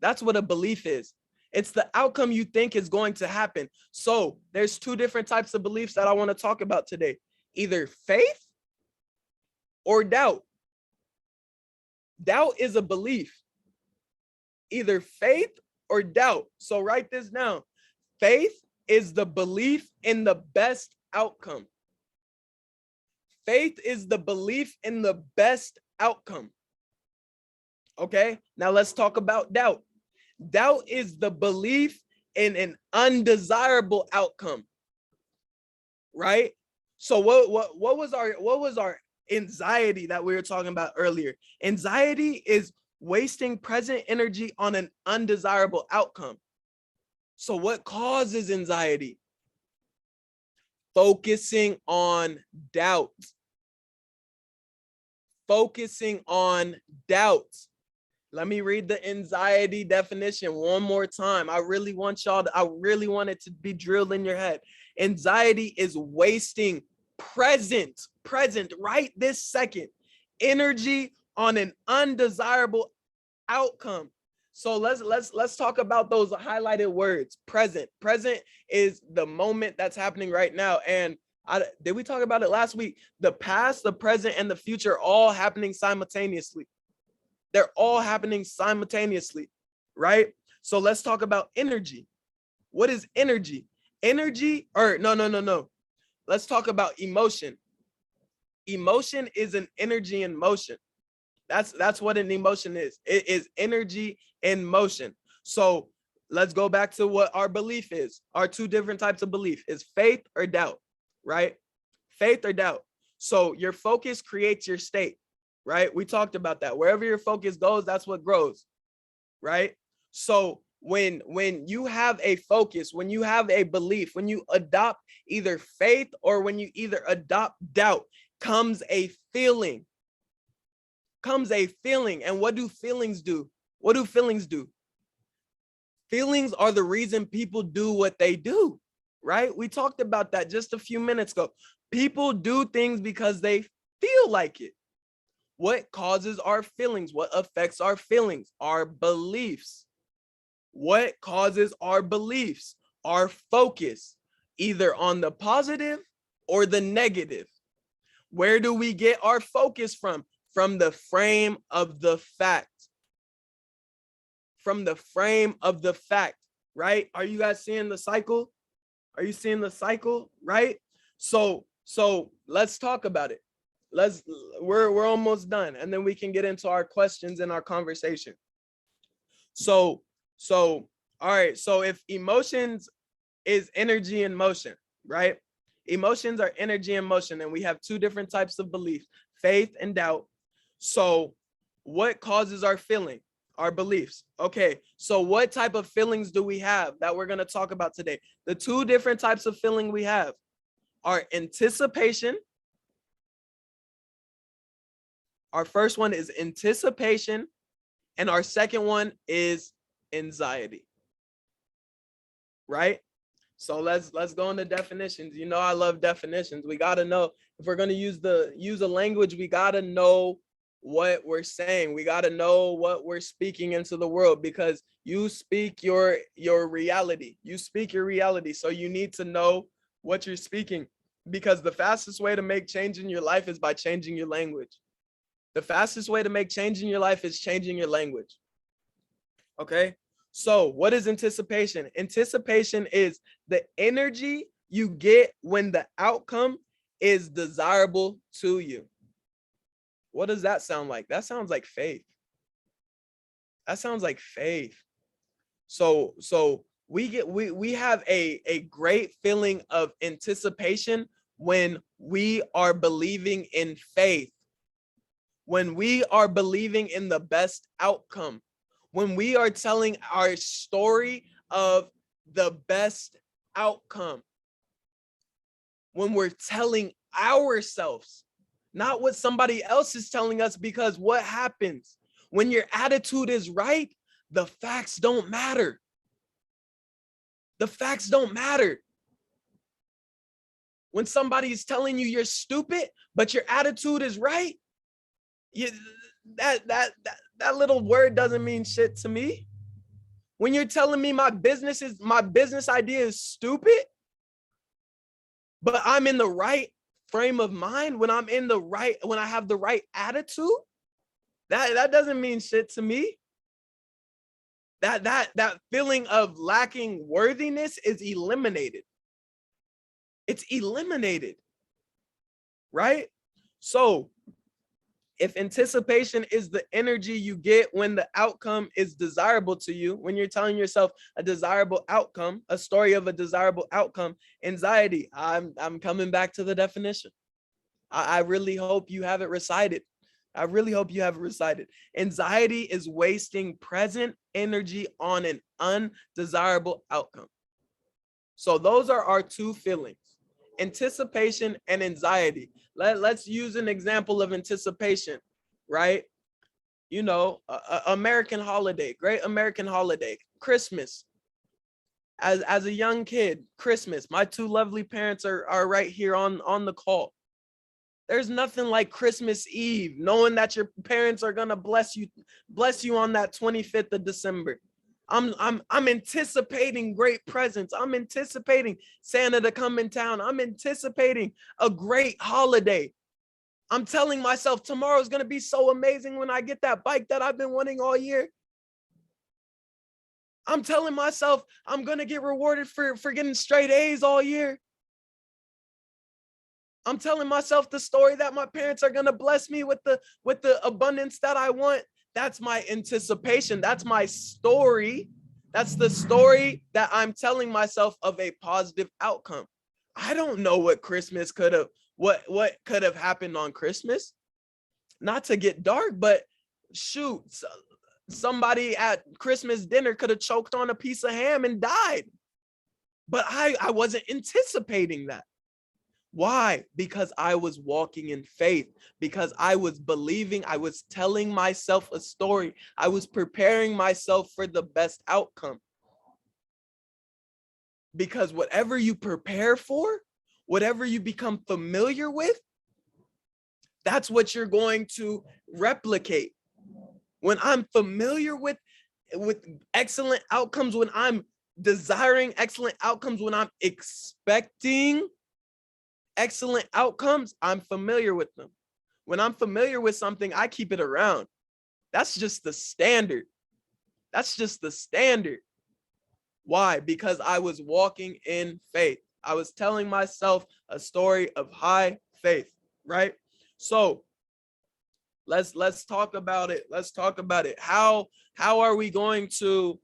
Speaker 2: That's what a belief is. It's the outcome you think is going to happen. So there's two different types of beliefs that I want to talk about today. Either faith or doubt. Doubt is a belief. Either faith or doubt. So write this down. Faith is the belief in the best outcome. Faith is the belief in the best outcome. Okay, now let's talk about doubt. Doubt is the belief in an undesirable outcome, right? So what was our anxiety that we were talking about earlier? Anxiety is wasting present energy on an undesirable outcome. So what causes anxiety? Focusing on doubt. Focusing on doubt. Let me read the anxiety definition one more time. I really want it to be drilled in your head. Anxiety is wasting present, right this second, energy on an undesirable outcome. So let's talk about those highlighted words. Present. Present is the moment that's happening right now. And did we talk about it last week? The past, the present, and the future are all happening simultaneously. They're all happening simultaneously, right? So let's talk about energy. What is energy? Energy, or no. Let's talk about emotion. Emotion is an energy in motion. That's what an emotion is. It is energy in motion. So let's go back to what our belief is. Our two different types of belief is faith or doubt, right? Faith or doubt. So your focus creates your state, right? We talked about that. Wherever your focus goes, that's what grows, right? So when you have a focus, when you have a belief, when you adopt either faith or when you either adopt doubt, comes a feeling. And what do feelings do? Feelings are the reason people do what they do, right? We talked about that just a few minutes ago. People do things because they feel like it. What causes our feelings? What affects our feelings? Our beliefs. What causes our beliefs? Our focus, either on the positive or the negative. Where do we get our focus from? From the frame of the fact. From the frame of the fact, right? Are you guys seeing the cycle? Are you seeing the cycle, right? So let's talk about it. We're almost done, and then we can get into our questions and our conversation. So all right, so if emotions is energy in motion, right? Emotions are energy in motion, and we have two different types of beliefs, faith and doubt. So what causes our feeling? Our beliefs. Okay, so what type of feelings do we have that we're going to talk about today? The two different types of feeling we have are anticipation. Our first one is anticipation, and our second one is anxiety, right? So let's go into definitions. You know, I love definitions. We got to know, if we're going to use a language, we got to know what we're saying. We got to know what we're speaking into the world, because you speak your reality. You speak your reality. So you need to know what you're speaking, because the fastest way to make change in your life is by changing your language. The fastest way to make change in your life is changing your language. Okay? So what is anticipation? Anticipation is the energy you get when the outcome is desirable to you. What does that sound like? That sounds like faith. That sounds like faith. So we have a great feeling of anticipation when we are believing in faith, when we are believing in the best outcome, when we are telling our story of the best outcome, when we're telling ourselves, not what somebody else is telling us. Because what happens when your attitude is right? The facts don't matter. The facts don't matter. When somebody is telling you you're stupid, but your attitude is right, that little word doesn't mean shit to me. When you're telling me my business idea is stupid, but I'm in the right frame of mind, when I have the right attitude, that doesn't mean shit to me. That feeling of lacking worthiness is eliminated. It's eliminated, right? So if anticipation is the energy you get when the outcome is desirable to you, when you're telling yourself a desirable outcome, a story of a desirable outcome, anxiety, I'm coming back to the definition. I really hope you have it recited. I really hope you have it recited. Anxiety is wasting present energy on an undesirable outcome. So those are our two feelings, anticipation and anxiety. Let's use an example of anticipation, right? You know, American holiday, great American holiday, Christmas. As a young kid, Christmas, my two lovely parents are right here on the call. There's nothing like Christmas Eve, knowing that your parents are gonna bless you on that 25th of December. I'm anticipating great presents. I'm anticipating Santa to come in town. I'm anticipating a great holiday. I'm telling myself tomorrow's gonna be so amazing when I get that bike that I've been wanting all year. I'm telling myself I'm gonna get rewarded for getting straight A's all year. I'm telling myself the story that my parents are gonna bless me with the abundance that I want. That's my anticipation. That's my story. That's the story that I'm telling myself of a positive outcome. I don't know what Christmas could have, what could have happened on Christmas. Not to get dark, but shoot, somebody at Christmas dinner could have choked on a piece of ham and died. But I wasn't anticipating that. Why? Because I was walking in faith, because I was believing, I was telling myself a story. I was preparing myself for the best outcome. Because whatever you prepare for, whatever you become familiar with, that's what you're going to replicate. When I'm familiar with excellent outcomes, when I'm desiring excellent outcomes, when I'm expecting excellent outcomes, I'm familiar with them. When I'm familiar with something, I keep it around. That's just the standard. That's just the standard. Why? Because I was walking in faith. I was telling myself a story of high faith, right? So let's talk about it. Let's talk about it. How are we going to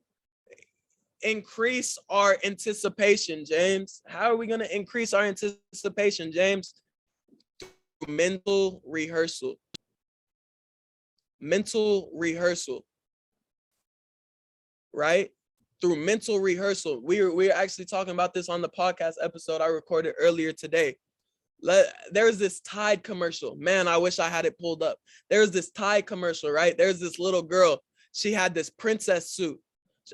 Speaker 2: increase our anticipation, James? How are we going to increase our anticipation, James? Mental rehearsal. Mental rehearsal. Right? Through mental rehearsal. We're actually talking about this on the podcast episode I recorded earlier today. There's this Tide commercial. Man, I wish I had it pulled up. There's this Tide commercial, right? There's this little girl. She had this princess suit.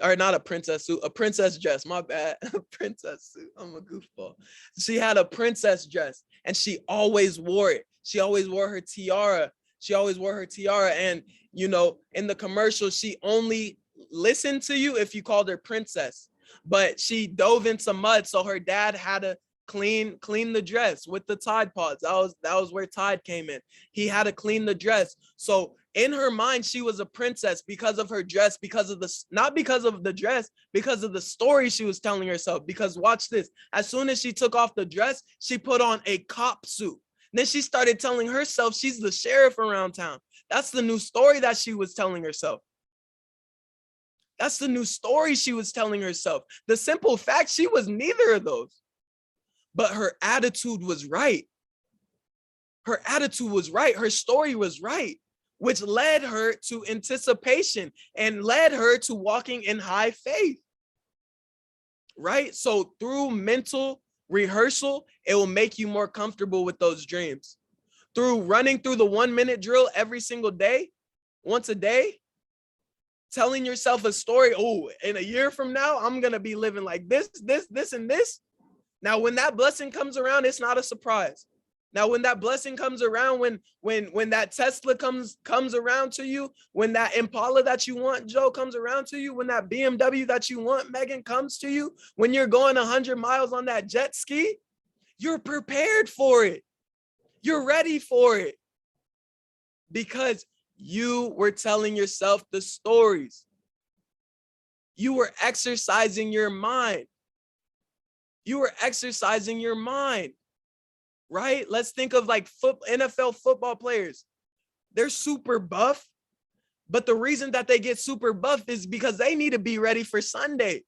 Speaker 2: or not a princess suit, a princess dress, my bad. A princess suit, I'm a goofball. She had a princess dress and she always wore it. She always wore her tiara. She always wore her tiara. And, you know, in the commercial, she only listened to you if you called her princess, but she dove into mud. So her dad had to clean the dress with the Tide Pods. That was where Tide came in. He had to clean the dress. So in her mind, she was a princess because of her dress, because of the, not because of the dress, because of the story she was telling herself. Because watch this, as soon as she took off the dress, she put on a cop suit. Then she started telling herself she's the sheriff around town. That's the new story that she was telling herself. That's the new story she was telling herself. The simple fact, she was neither of those. But her attitude was right. Her attitude was right. Her story was right, which led her to anticipation and led her to walking in high faith. Right? So through mental rehearsal, it will make you more comfortable with those dreams. Through running through the 1 minute drill every single day, once a day, telling yourself a story. Oh, in a year from now, I'm going to be living like this, and this. Now, when that blessing comes around, it's not a surprise. Now, when that blessing comes around, when that Tesla comes around to you, when that Impala that you want, Joe, comes around to you, when that BMW that you want, Megan, comes to you, when you're going 100 miles on that jet ski, you're prepared for it. You're ready for it because you were telling yourself the stories. You were exercising your mind. You were exercising your mind, right? Let's think of like NFL football players. They're super buff, but the reason that they get super buff is because they need to be ready for Sunday.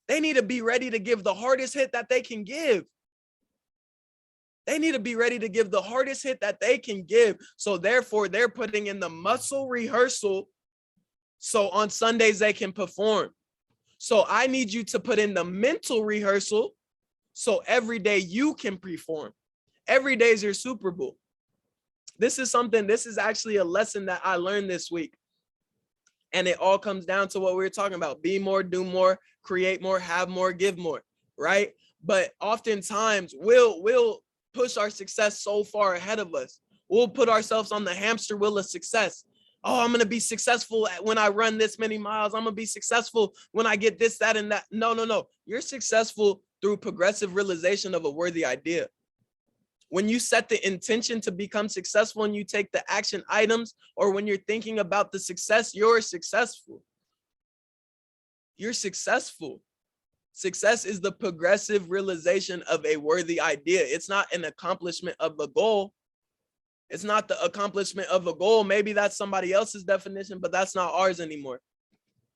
Speaker 2: They need to be ready to give the hardest hit that they can give. They need to be ready to give the hardest hit that they can give. So therefore, they're putting in the muscle rehearsal so on Sundays they can perform. So I need you to put in the mental rehearsal so every day you can perform. Every day is your Super Bowl. This is actually a lesson that I learned this week. And it all comes down to what we were talking about. Be more, do more, create more, have more, give more, right? But oftentimes we'll push our success so far ahead of us. We'll put ourselves on the hamster wheel of success. Oh, I'm going to be successful when I run this many miles. I'm going to be successful when I get this, that, and that. No. You're successful through progressive realization of a worthy idea. When you set the intention to become successful and you take the action items, or when you're thinking about the success, you're successful. You're successful. Success is the progressive realization of a worthy idea. It's not an accomplishment of a goal. It's not the accomplishment of a goal. Maybe that's somebody else's definition, but that's not ours anymore.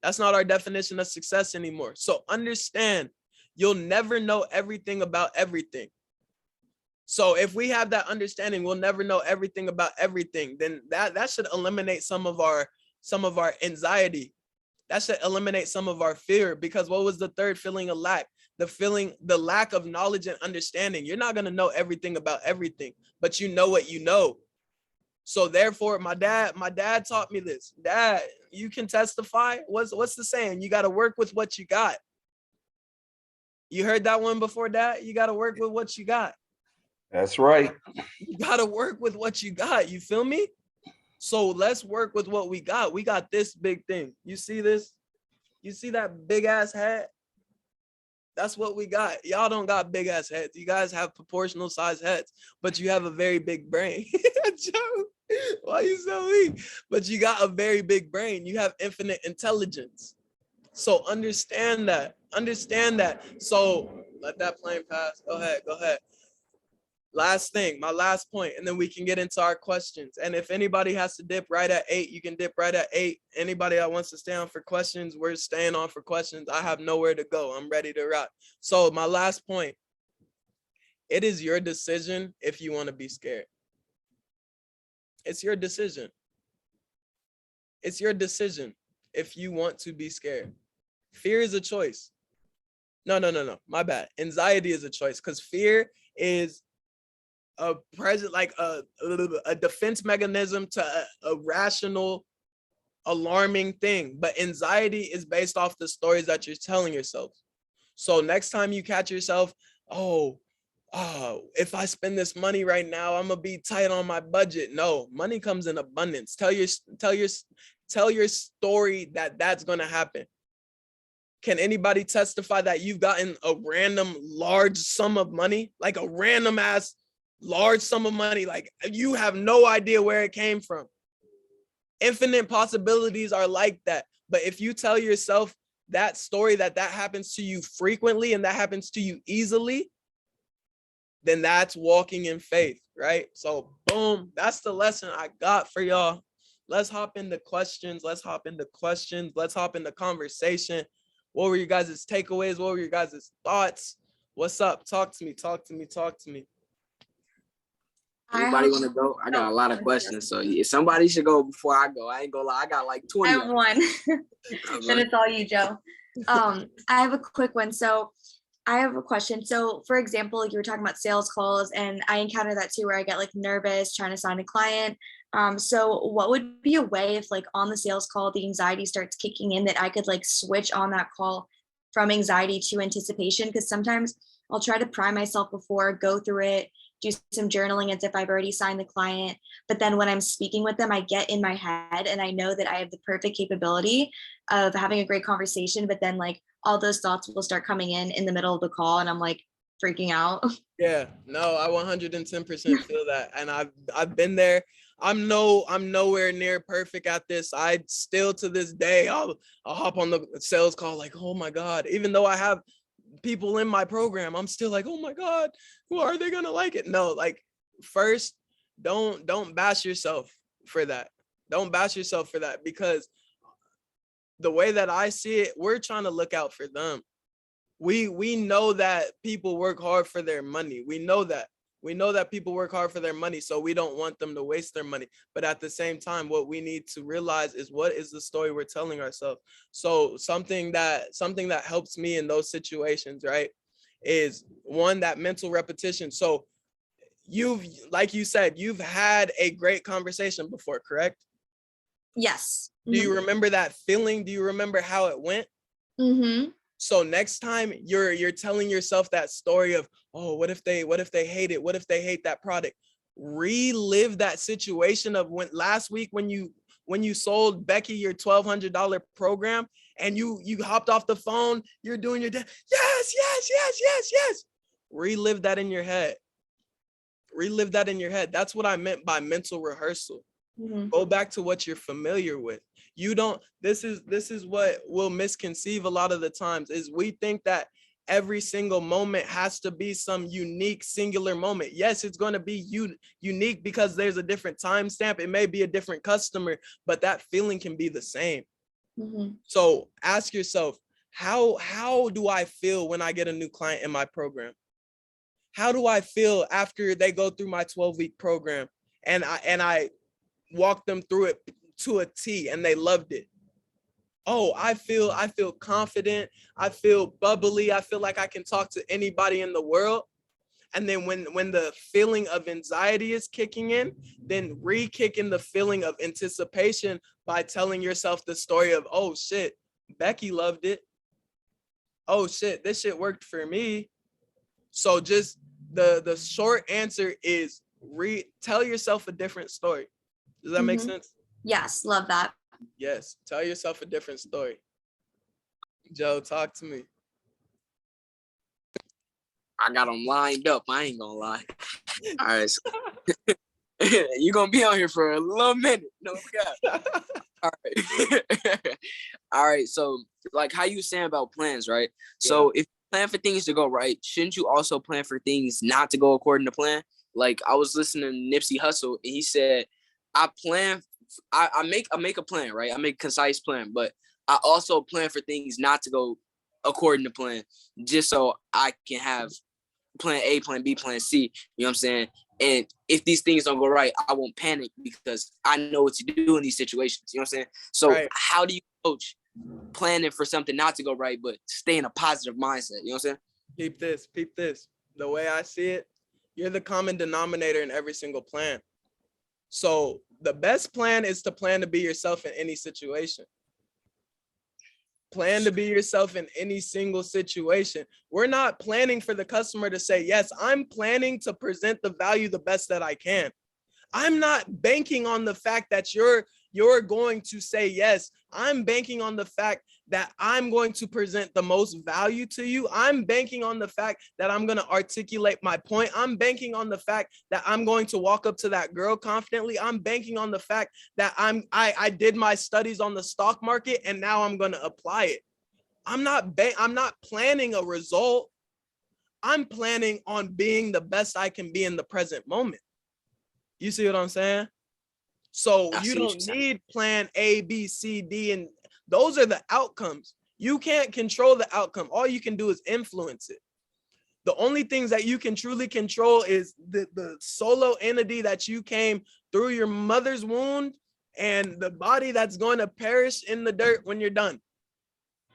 Speaker 2: That's not our definition of success anymore. So understand, you'll never know everything about everything. So if we have that understanding, we'll never know everything about everything, then that should eliminate some of our anxiety. That should eliminate some of our fear, because what was the third feeling of lack? The lack of knowledge and understanding. You're not going to know everything about everything, but you know what you know. So therefore, my dad taught me this. Dad, you can testify. What's the saying? You got to work with what you got. You heard that one before, Dad? You got to work with what you got.
Speaker 7: That's right.
Speaker 2: You got to work with what you got. You feel me? So let's work with what we got. We got this big thing. You see this? You see that big ass hat? That's what we got. Y'all don't got big ass heads. You guys have proportional size heads, but you have a very big brain. Joe, why you so weak? But you got a very big brain. You have infinite intelligence. So understand that. Understand that. So let that plane pass. Go ahead. Last thing, my last point, and then we can get into our questions. And if anybody has to dip right at 8, you can dip right at 8. Anybody that wants to stay on for questions, we're staying on for questions. I have nowhere to go. I'm ready to rock. So my last point, it is your decision if you want to be scared. It's your decision. It's your decision if you want to be scared. Fear is a choice. No. My bad. Anxiety is a choice, because fear is a present, like a defense mechanism to a rational alarming thing, but anxiety is based off the stories that you're telling yourself. So next time you catch yourself, if I spend this money right now, I'm gonna be tight on my budget. No, money comes in abundance. Tell your story that that's gonna happen. Can anybody testify that you've gotten a random large sum of money, like a random ass large sum of money, like you have no idea where it came from? Infinite possibilities are like that. But if you tell yourself that story, that happens to you frequently and that happens to you easily, then that's walking in faith, right? So boom, that's the lesson I got for y'all. Let's hop into questions. Let's hop into conversation. What were you guys' takeaways? What were your guys' thoughts? What's up? Talk to me.
Speaker 4: Anybody want to go? I got a lot of questions, so if somebody should go before I go. I ain't gonna lie, I got like 20.
Speaker 3: I have one. Then it's all you, Joe. I have a quick one. So I have a question. So for example, you were talking about sales calls, and I encounter that too, where I get like nervous trying to sign a client. So what would be a way if like on the sales call, the anxiety starts kicking in, that I could like switch on that call from anxiety to anticipation? Because sometimes I'll try to prime myself before, go through it, do some journaling as if I've already signed the client. But then when I'm speaking with them, I get in my head and I know that I have the perfect capability of having a great conversation. But then like all those thoughts will start coming in the middle of the call, and I'm like freaking out.
Speaker 2: Yeah, no, I 110% feel that. And I've been there. I'm nowhere near perfect at this. I still to this day, I'll hop on the sales call like, oh my God, even though I have people in my program, I'm still like, oh my God, who are they gonna like it? No, like first, don't bash yourself for that. Don't bash yourself for that, because the way that I see it, we're trying to look out for them. We know that people work hard for their money. We know that people work hard for their money, so we don't want them to waste their money. But at the same time, what we need to realize is, what is the story we're telling ourselves? So something that helps me in those situations, right, is one, that mental repetition. So like you said, you've had a great conversation before, correct?
Speaker 3: Yes.
Speaker 2: Do you remember that feeling? Do you remember how it went?
Speaker 3: Mm-hmm.
Speaker 2: So next time you're telling yourself that story of, oh, what if they hate it? What if they hate that product? Relive that situation of when last week when you sold Becky your $1,200 program, and you hopped off the phone, you're doing your yes. Relive that in your head. That's what I meant by mental rehearsal. Mm-hmm. Go back to what you're familiar with. This is what we'll misconceive a lot of the times, is we think that every single moment has to be some unique singular moment. Yes, it's going to be unique because there's a different timestamp. It may be a different customer, but that feeling can be the same. Mm-hmm. So ask yourself, how do I feel when I get a new client in my program? How do I feel after they go through my 12-week program and I walk them through it to a T and they loved it? Oh, I feel confident. I feel bubbly. I feel like I can talk to anybody in the world. And then when the feeling of anxiety is kicking in, then re-kick in the feeling of anticipation by telling yourself the story of, oh shit, Becky loved it. Oh shit, this shit worked for me. So just the short answer is tell yourself a different story. Does that make sense?
Speaker 3: Yes, love that.
Speaker 2: Yes, tell yourself a different story. Joe, talk to me.
Speaker 4: I got them lined up. I ain't gonna lie. All right. So you're gonna be on here for a little minute. No, God. All right. All right. So, like how you saying about plans, right? Yeah. So if you plan for things to go right, shouldn't you also plan for things not to go according to plan? Like I was listening to Nipsey Hussle, and he said, I make a plan, right? I make a concise plan, but I also plan for things not to go according to plan, just so I can have plan A, plan B, plan C, you know what I'm saying? And if these things don't go right, I won't panic because I know what to do in these situations, you know what I'm saying? So right. How do you coach planning for something not to go right, but stay in a positive mindset, you know what I'm saying?
Speaker 2: Peep this. The way I see it, you're the common denominator in every single plan. So the best plan is to plan to be yourself in any situation. Plan to be yourself in any single situation. We're not planning for the customer to say, yes, I'm planning to present the value the best that I can. I'm not banking on the fact that you're going to say yes. I'm banking on the fact that I'm going to present the most value to you. I'm banking on the fact that I'm going to articulate my point. I'm banking on the fact that I'm going to walk up to that girl confidently. I'm banking on the fact that I did my studies on the stock market and now I'm going to apply it. I'm not planning a result. I'm planning on being the best I can be in the present moment. You see what I'm saying? So you don't need plan A, B, C, D, and those are the outcomes. You can't control the outcome. All you can do is influence it. The only things that you can truly control is the solo entity that you came through your mother's wound and the body that's going to perish in the dirt when you're done.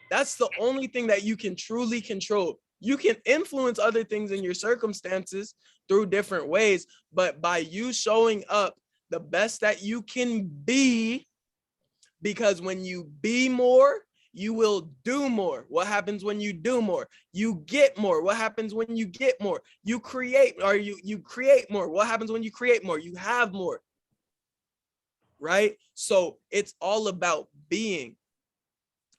Speaker 2: That's the only thing that you can truly control. You can influence other things in your circumstances through different ways, but by you showing up the best that you can be, because when you be more, you will do more. What happens when you do more? You get more. What happens when you get more? You create, or you create more. What happens when you create more? You have more, right? So it's all about being.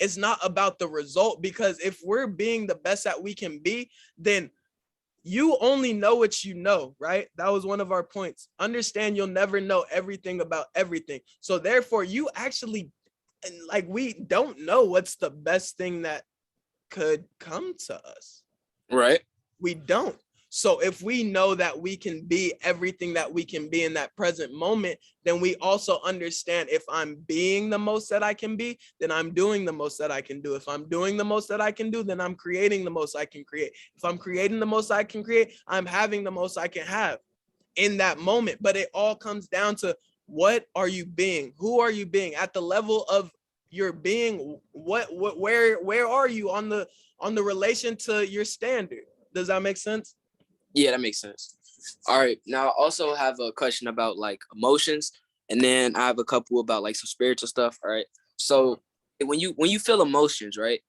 Speaker 2: It's not about the result, because if we're being the best that we can be, then you only know what you know, right? That was one of our points. Understand you'll never know everything about everything. So therefore, you actually, like, we don't know what's the best thing that could come to us.
Speaker 4: Right.
Speaker 2: We don't. So if we know that we can be everything that we can be in that present moment, then we also understand if I'm being the most that I can be, then I'm doing the most that I can do. If I'm doing the most that I can do, then I'm creating the most I can create. If I'm creating the most I can create, I'm having the most I can have in that moment. But it all comes down to, what are you being? Who are you being at the level of your being? Where are you on the relation to your standard? Does that make sense?
Speaker 4: Yeah, that makes sense. All right. Now I also have a question about like emotions, and then I have a couple about like some spiritual stuff. All right. So when you feel emotions, right?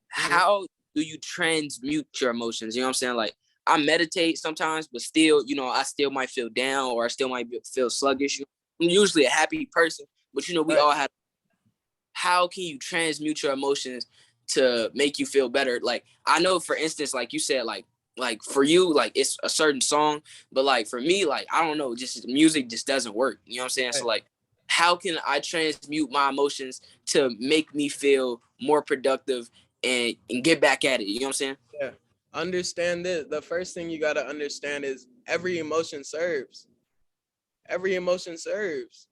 Speaker 4: How do you transmute your emotions? You know what I'm saying? Like, I meditate sometimes, but still, I still might feel down, or I still might feel sluggish. I'm usually a happy person, but we all have. How can you transmute your emotions to make you feel better? Like, I know, for instance, like you said, like for you, like it's a certain song, but like for me, like, I don't know, just music just doesn't work. You know what I'm saying? Right. So like, how can I transmute my emotions to make me feel more productive and get back at it? You know what I'm saying?
Speaker 2: Yeah. Understand this. The first thing you got to understand is every emotion serves. Every emotion serves.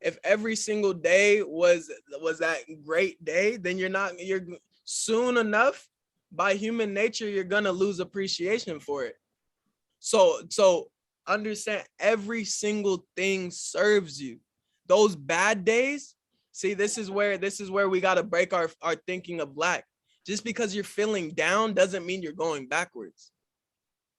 Speaker 2: If every single day was that great day, then you're soon enough, by human nature, you're gonna lose appreciation for it. So understand, every single thing serves you. Those bad days, see, this is where we gotta break our thinking of lack. Just because you're feeling down doesn't mean you're going backwards.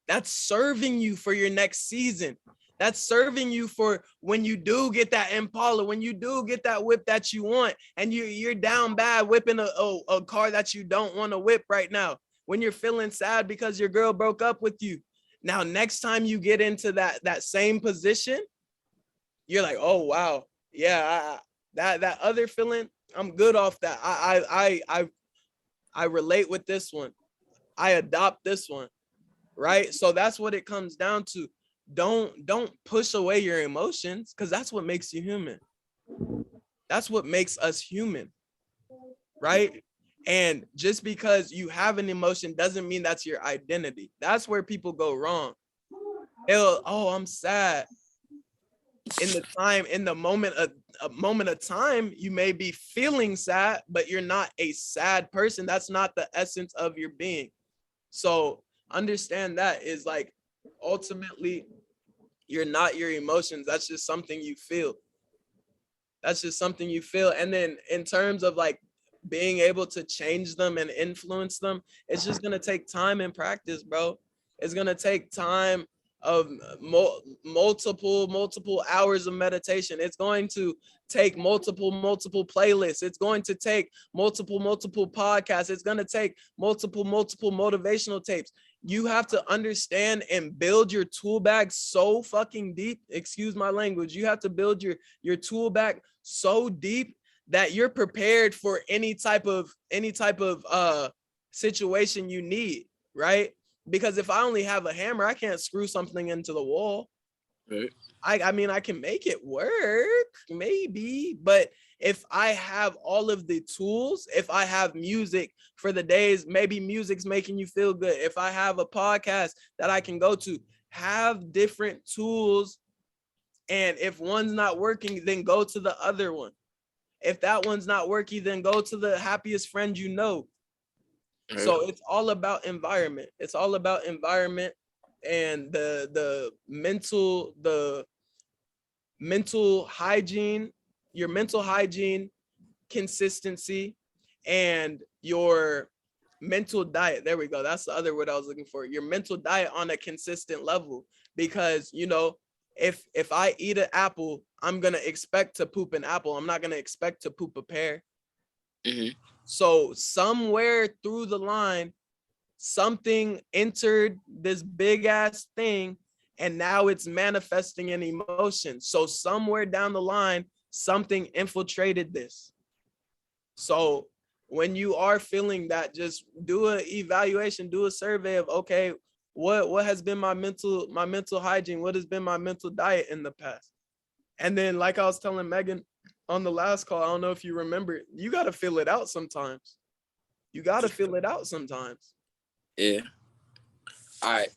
Speaker 2: That's serving you for your next season. That's serving you for when you do get that Impala, when you do get that whip that you want, and you're down bad whipping a car that you don't want to whip right now. When you're feeling sad because your girl broke up with you. Now, next time you get into that same position, you're like, oh wow, yeah, that other feeling, I'm good off that. I relate with this one. I adopt this one, right? So that's what it comes down to. Don't push away your emotions, because that's what makes you human. That's what makes us human, right? And just because you have an emotion doesn't mean that's your identity. That's where people go wrong. I'm sad. In the moment of time, you may be feeling sad, but you're not a sad person. That's not the essence of your being. So understand that is like, ultimately, you're not your emotions. That's just something you feel. That's just something you feel. And then in terms of like being able to change them and influence them, it's just going to take time and practice, bro. It's going to take time of multiple hours of meditation. It's going to take multiple playlists. It's going to take multiple podcasts. It's going to take multiple motivational tapes. You have to understand and build your tool bag so fucking deep. Excuse my language. You have to build your tool bag so deep that you're prepared for any type of situation you need, right? Because if I only have a hammer, I can't screw something into the wall.
Speaker 4: Right.
Speaker 2: I mean, I can make it work, maybe, but if I have all of the tools, if I have music for the days, maybe music's making you feel good. If I have a podcast that I can go to, have different tools. And if one's not working, then go to the other one. If that one's not working, then go to the happiest friend you know.
Speaker 4: Right.
Speaker 2: So it's all about environment. It's all about environment and the mental hygiene, your mental hygiene, consistency, and your mental diet. There we go. That's the other word I was looking for. Your mental diet on a consistent level. Because, you know, if I eat an apple, I'm gonna expect to poop an apple. I'm not gonna expect to poop a pear.
Speaker 4: Mhm.
Speaker 2: So somewhere through the line, something entered this big ass thing, and now it's manifesting in emotion. So somewhere down the line, something infiltrated this. So when you are feeling that, just do an evaluation, do a survey of, okay, what has been my mental hygiene? What has been my mental diet in the past? And then, like I was telling Megan on the last call, I don't know if you remember, you got to feel it out sometimes. You got to feel it out sometimes.
Speaker 4: Yeah. All right.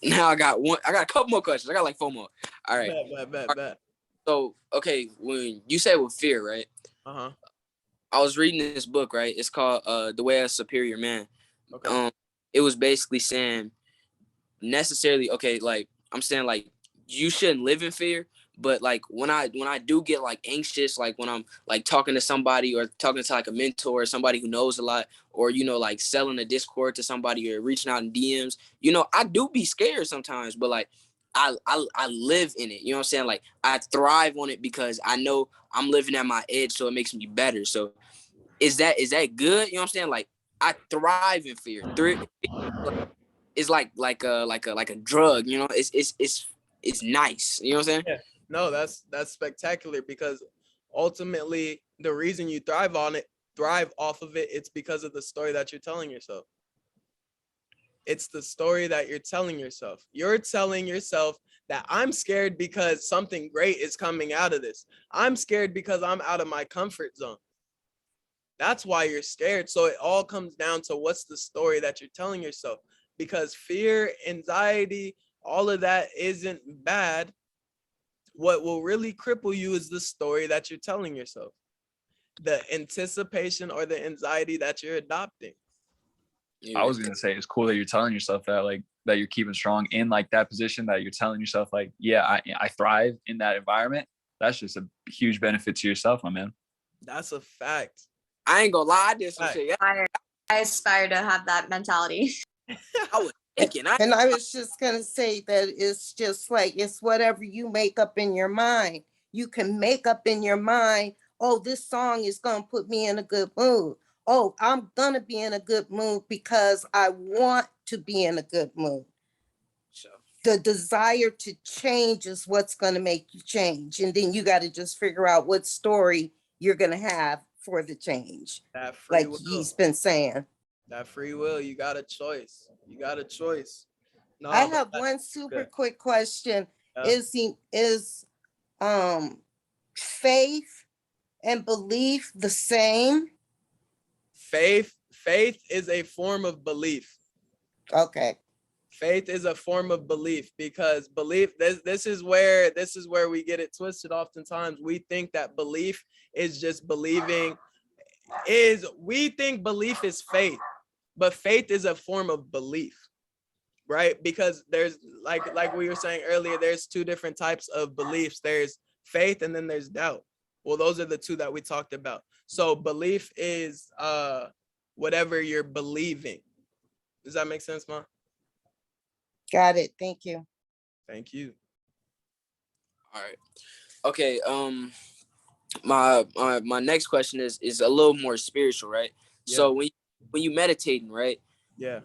Speaker 4: Now I got a couple more questions. I got like 4 more. All right.
Speaker 2: Bet.
Speaker 4: So, okay, when you say with fear, right?
Speaker 2: Uh-huh.
Speaker 4: I was reading this book, right? It's called The Way of a Superior Man.
Speaker 2: Okay.
Speaker 4: It was basically saying necessarily, okay, like I'm saying like you shouldn't live in fear, but like when I do get like anxious, like when I'm like talking to somebody or talking to like a mentor or somebody who knows a lot, or you know, like selling a Discord to somebody or reaching out in DMs, you know, I do be scared sometimes, but like I live in it. You know what I'm saying? Like I thrive on it because I know I'm living at my edge, so it makes me better. So is that good? You know what I'm saying? Like I thrive in fear. It's like a drug, you know. It's nice. You know what I'm saying?
Speaker 2: Yeah. No, that's spectacular, because ultimately the reason you thrive off of it, it's because of the story that you're telling yourself. It's the story that you're telling yourself. You're telling yourself that I'm scared because something great is coming out of this. I'm scared because I'm out of my comfort zone. That's why you're scared. So it all comes down to what's the story that you're telling yourself. Because fear, anxiety, all of that isn't bad. What will really cripple you is the story that you're telling yourself, the anticipation or the anxiety that you're adopting.
Speaker 5: I was gonna say it's cool that you're telling yourself that, like, that you're keeping strong in like that position, that you're telling yourself like, yeah, I thrive in that environment. That's just a huge benefit to yourself, my man.
Speaker 2: That's a fact.
Speaker 4: I ain't gonna lie, I did some shit.
Speaker 3: I aspire to have that mentality.
Speaker 4: I was thinking.
Speaker 6: And I was just gonna say that it's just like, it's whatever you make up in your mind. You can make up in your mind, oh, this song is gonna put me in a good mood. Oh, I'm gonna be in a good mood because I want to be in a good mood.
Speaker 4: So,
Speaker 6: The desire to change is what's gonna make you change. And then you gotta just figure out what story you're gonna have for the change.
Speaker 2: That free
Speaker 6: Like
Speaker 2: will.
Speaker 6: he's been saying.
Speaker 2: That free will. You got a choice. You got a choice. No,
Speaker 6: I
Speaker 2: but
Speaker 6: have
Speaker 2: that-
Speaker 6: one super
Speaker 2: good.
Speaker 6: quick question.
Speaker 2: Yeah.
Speaker 6: Is faith and belief the same?
Speaker 2: Faith is a form of belief.
Speaker 6: Okay.
Speaker 2: Faith is a form of belief, because belief, this is where we get it twisted. Oftentimes we think that belief is just believing, we think belief is faith, but faith is a form of belief, right? Because there's like we were saying earlier, there's 2 different types of beliefs. There's faith and then there's doubt. Well, those are the 2 that we talked about. So belief is whatever you're believing. Does that make sense, Ma?
Speaker 6: Got it. Thank you.
Speaker 2: Thank you.
Speaker 4: All right. Okay. My next question is a little more spiritual, right?
Speaker 2: Yeah.
Speaker 4: So when you meditating, right?
Speaker 2: Yeah.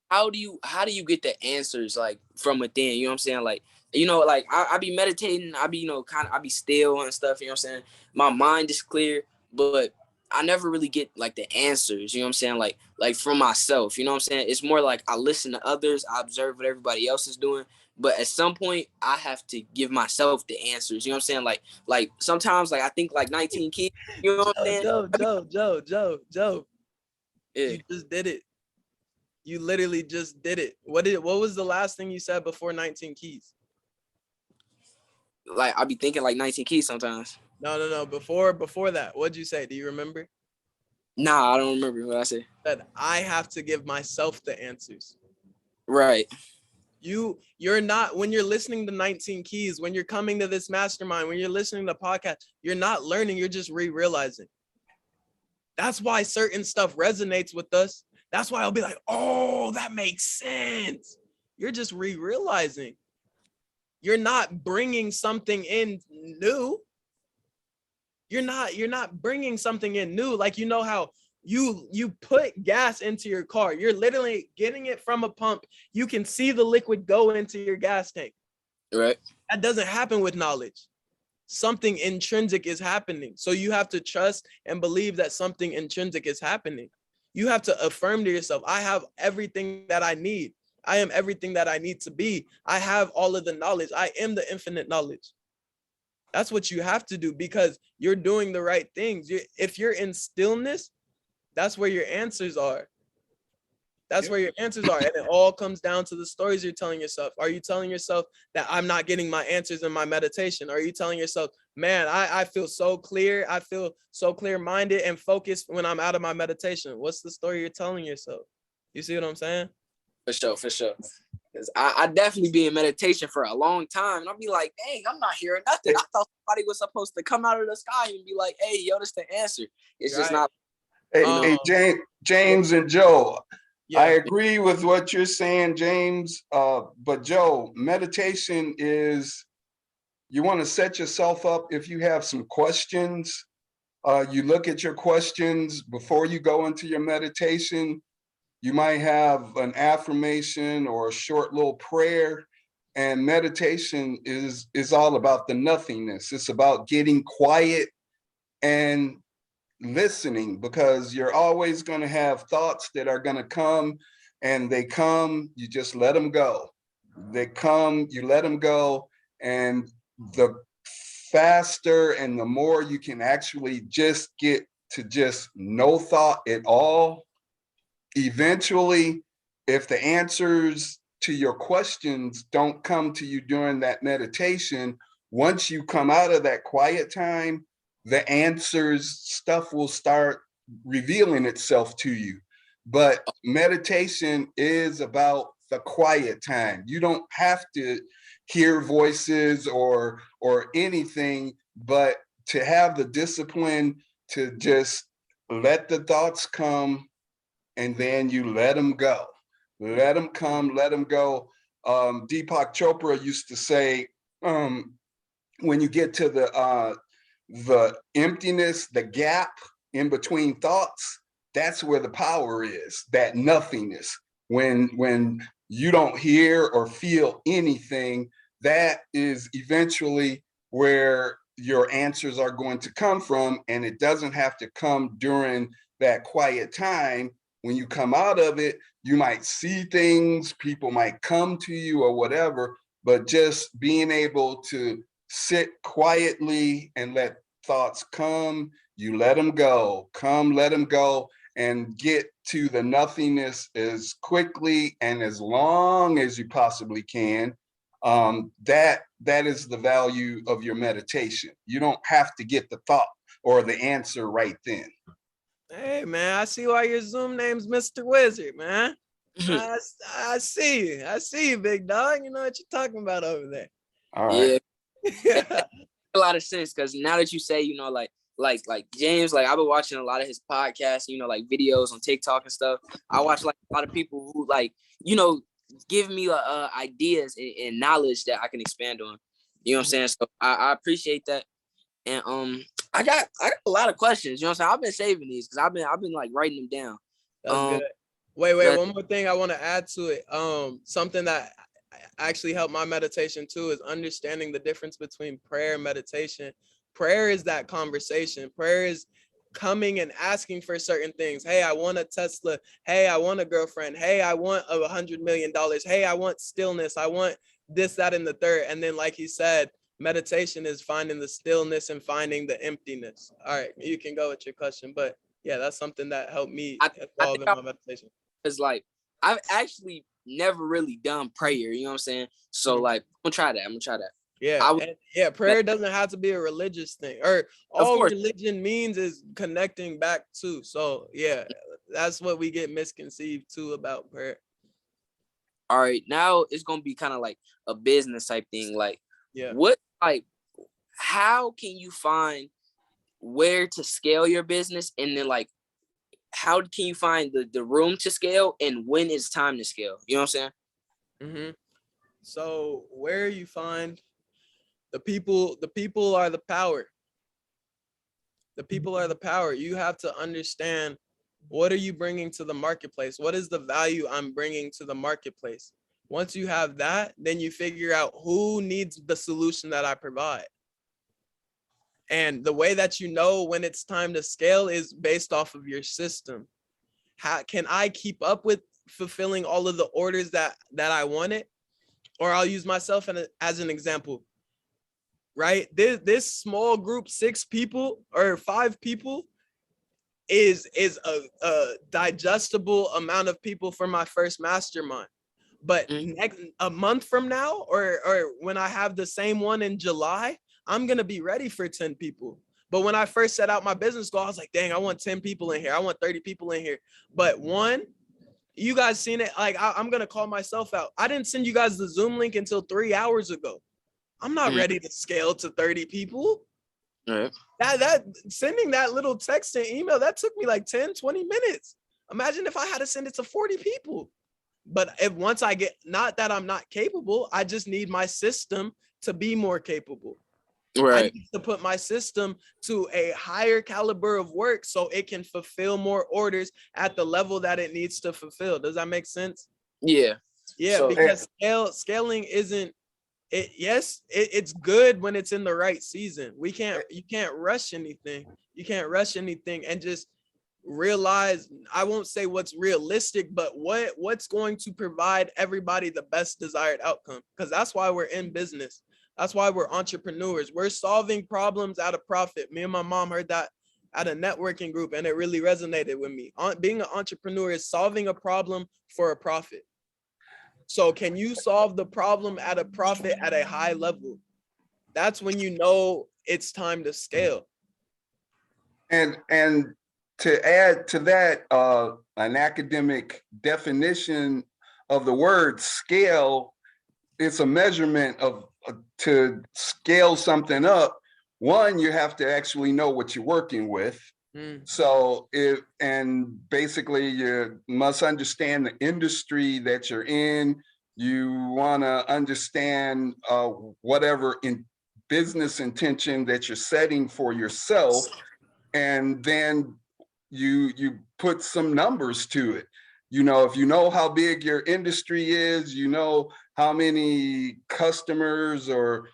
Speaker 4: How do you get the answers like from within? You know what I'm saying? Like, you know, like I be meditating, I be, you know, I be still and stuff, you know what I'm saying? My mind is clear, but I never really get like the answers, you know what I'm saying? Like from myself, you know what I'm saying? It's more like I listen to others, I observe what everybody else is doing, but at some point I have to give myself the answers, you know what I'm saying? Like sometimes like I think like 19 kids, you know what I'm saying?
Speaker 2: Joe.
Speaker 4: Yeah.
Speaker 2: You just did it. You literally just did it. What was the last thing you said before 19 keys?
Speaker 4: Like I be thinking like 19 keys sometimes.
Speaker 2: No. Before that, what'd you say? Do you remember?
Speaker 4: Nah, I don't remember what I said.
Speaker 2: That I have to give myself the answers.
Speaker 4: Right.
Speaker 2: You're not, when you're listening to 19 keys, when you're coming to this mastermind, when you're listening to podcast, you're not learning, you're just realizing. That's why certain stuff resonates with us. That's why I'll be like, oh, that makes sense. You're just realizing. You're not bringing something in new. You're not bringing something in new. Like, you know how you put gas into your car. You're literally getting it from a pump. You can see the liquid go into your gas tank.
Speaker 4: Right.
Speaker 2: That doesn't happen with knowledge. Something intrinsic is happening. So you have to trust and believe that something intrinsic is happening. You have to affirm to yourself, I have everything that I need. I am everything that I need to be. I have all of the knowledge. I am the infinite knowledge. That's what you have to do, because you're doing the right things. If you're in stillness, that's where your answers are. That's where your answers are. And it all comes down to the stories you're telling yourself. Are you telling yourself that I'm not getting my answers in my meditation? Are you telling yourself, man, I feel so clear. I feel so clear-minded and focused when I'm out of my meditation? What's the story you're telling yourself? You see what I'm saying?
Speaker 4: For sure. Because I definitely be in meditation for a long time. And I'll be like, dang, I'm not hearing nothing. I thought somebody was supposed to come out of the sky and be like, hey, yo, that's the answer. It's just not.
Speaker 7: Hey, James and Joe,
Speaker 2: Yeah.
Speaker 7: I agree with what you're saying, James. But Joe, meditation is, you want to set yourself up. If you have some questions, you look at your questions before you go into your meditation. You might have an affirmation or a short little prayer. And meditation is all about the nothingness. It's about getting quiet and listening, because you're always going to have thoughts that are going to come, and they come, you just let them go. They come, you let them go. And the faster and the more you can actually just get to just no thought at all, eventually, if the answers to your questions don't come to you during that meditation, once you come out of that quiet time, the answers, stuff will start revealing itself to you. But meditation is about the quiet time. You don't have to hear voices or anything, but to have the discipline to just let the thoughts come, and then you let them go. Let them come, let them go. Deepak Chopra used to say, when you get to the emptiness, the gap in between thoughts, that's where the power is, that nothingness. When you don't hear or feel anything, that is eventually where your answers are going to come from. And it doesn't have to come during that quiet time. When you come out of it, you might see things, people might come to you or whatever, but just being able to sit quietly and let thoughts come, you let them go, come, let them go, and get to the nothingness as quickly and as long as you possibly can. That is the value of your meditation. You don't have to get the thought or the answer right then.
Speaker 2: Hey, man, I see why your Zoom name's Mr. Wizard, man. I see you. I see you, big dog. You know what you're talking about over there.
Speaker 7: All right.
Speaker 4: Yeah. A lot of sense, because now that you say, you know, like James, like I've been watching a lot of his podcasts, you know, like videos on TikTok and stuff. I watch like a lot of people who, like, you know, give me ideas and knowledge that I can expand on. You know what I'm saying? So I appreciate that. And I got a lot of questions. You know what I'm saying? I've been saving these because I've been like writing them down.
Speaker 2: That's good. Wait, one more thing I want to add to it. Something that actually helped my meditation too is understanding the difference between prayer and meditation. Prayer is that conversation. Prayer is coming and asking for certain things. Hey, I want a Tesla. Hey, I want a girlfriend. Hey, I want $100 million. Hey, I want stillness. I want this, that, and the third. And then, like he said, meditation is finding the stillness and finding the emptiness. All right, you can go with your question, but yeah, that's something that helped me evolve in my meditation.
Speaker 4: It's like I've actually never really done prayer. You know what I'm saying? So like, I'm gonna try that.
Speaker 2: Yeah, prayer doesn't have to be a religious thing, or all religion means is connecting back to. So yeah, that's what we get misconceived too about prayer.
Speaker 4: All right, now it's gonna be kind of like a business type thing. Like,
Speaker 2: yeah,
Speaker 4: how can you find where to scale your business, and then like, how can you find the room to scale, and when it's time to scale? You know what I'm saying?
Speaker 2: So where you find the people are the power. The people are the power. You have to understand, what are you bringing to the marketplace? What is the value I'm bringing to the marketplace? Once you have that, then you figure out who needs the solution that I provide. And the way that you know when it's time to scale is based off of your system. How can I keep up with fulfilling all of the orders that I wanted? Or I'll use myself as an example, right? This small group, 6 people or 5 people, is a digestible amount of people for my first mastermind. But a month from now, or when I have the same one in July, I'm gonna be ready for 10 people. But when I first set out my business goal, I was like, dang, I want 10 people in here. I want 30 people in here. But you guys seen it. Like, I'm gonna call myself out. I didn't send you guys the Zoom link until 3 hours ago. I'm not ready to scale to 30 people.
Speaker 4: Right.
Speaker 2: That sending that little text and email, that took me like 10, 20 minutes. Imagine if I had to send it to 40 people. But once I get, not that I'm not capable, I just need my system to be more capable.
Speaker 4: Right.
Speaker 2: I need to put my system to a higher caliber of work so it can fulfill more orders at the level that it needs to fulfill. Does that make sense?
Speaker 4: Yeah.
Speaker 2: Yeah, so, because scaling isn't it. Yes, it's good when it's in the right season. You can't rush anything. You can't rush anything and just realize, I won't say what's realistic, but what's going to provide everybody the best desired outcome, because that's why we're in business. That's why we're entrepreneurs. We're solving problems out of profit. Me and my mom heard that at a networking group, and it really resonated with me. Being an entrepreneur is solving a problem for a profit. So can you solve the problem at a profit at a high level? That's when you know it's time to scale.
Speaker 7: And to add to that, an academic definition of the word scale, it's a measurement of to scale something up. One, you have to actually know what you're working with. So basically you must understand the industry that you're in. You want to understand whatever in business intention that you're setting for yourself, and then you put some numbers to it. You know, if you know how big your industry is, you know how many customers or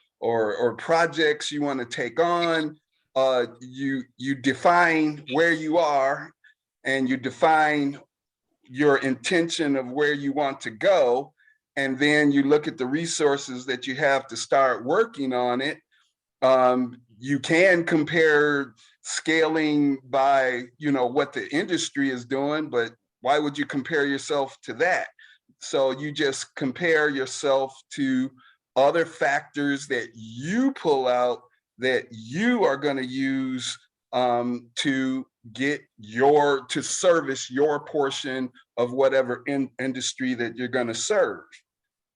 Speaker 7: projects you want to take on. You define where you are, and you define your intention of where you want to go, and then you look at the resources that you have to start working on it. You can compare scaling by, you know, what the industry is doing, but why would you compare yourself to that? So you just compare yourself to other factors that you pull out that you are going to use to service your portion of whatever industry that you're going to serve.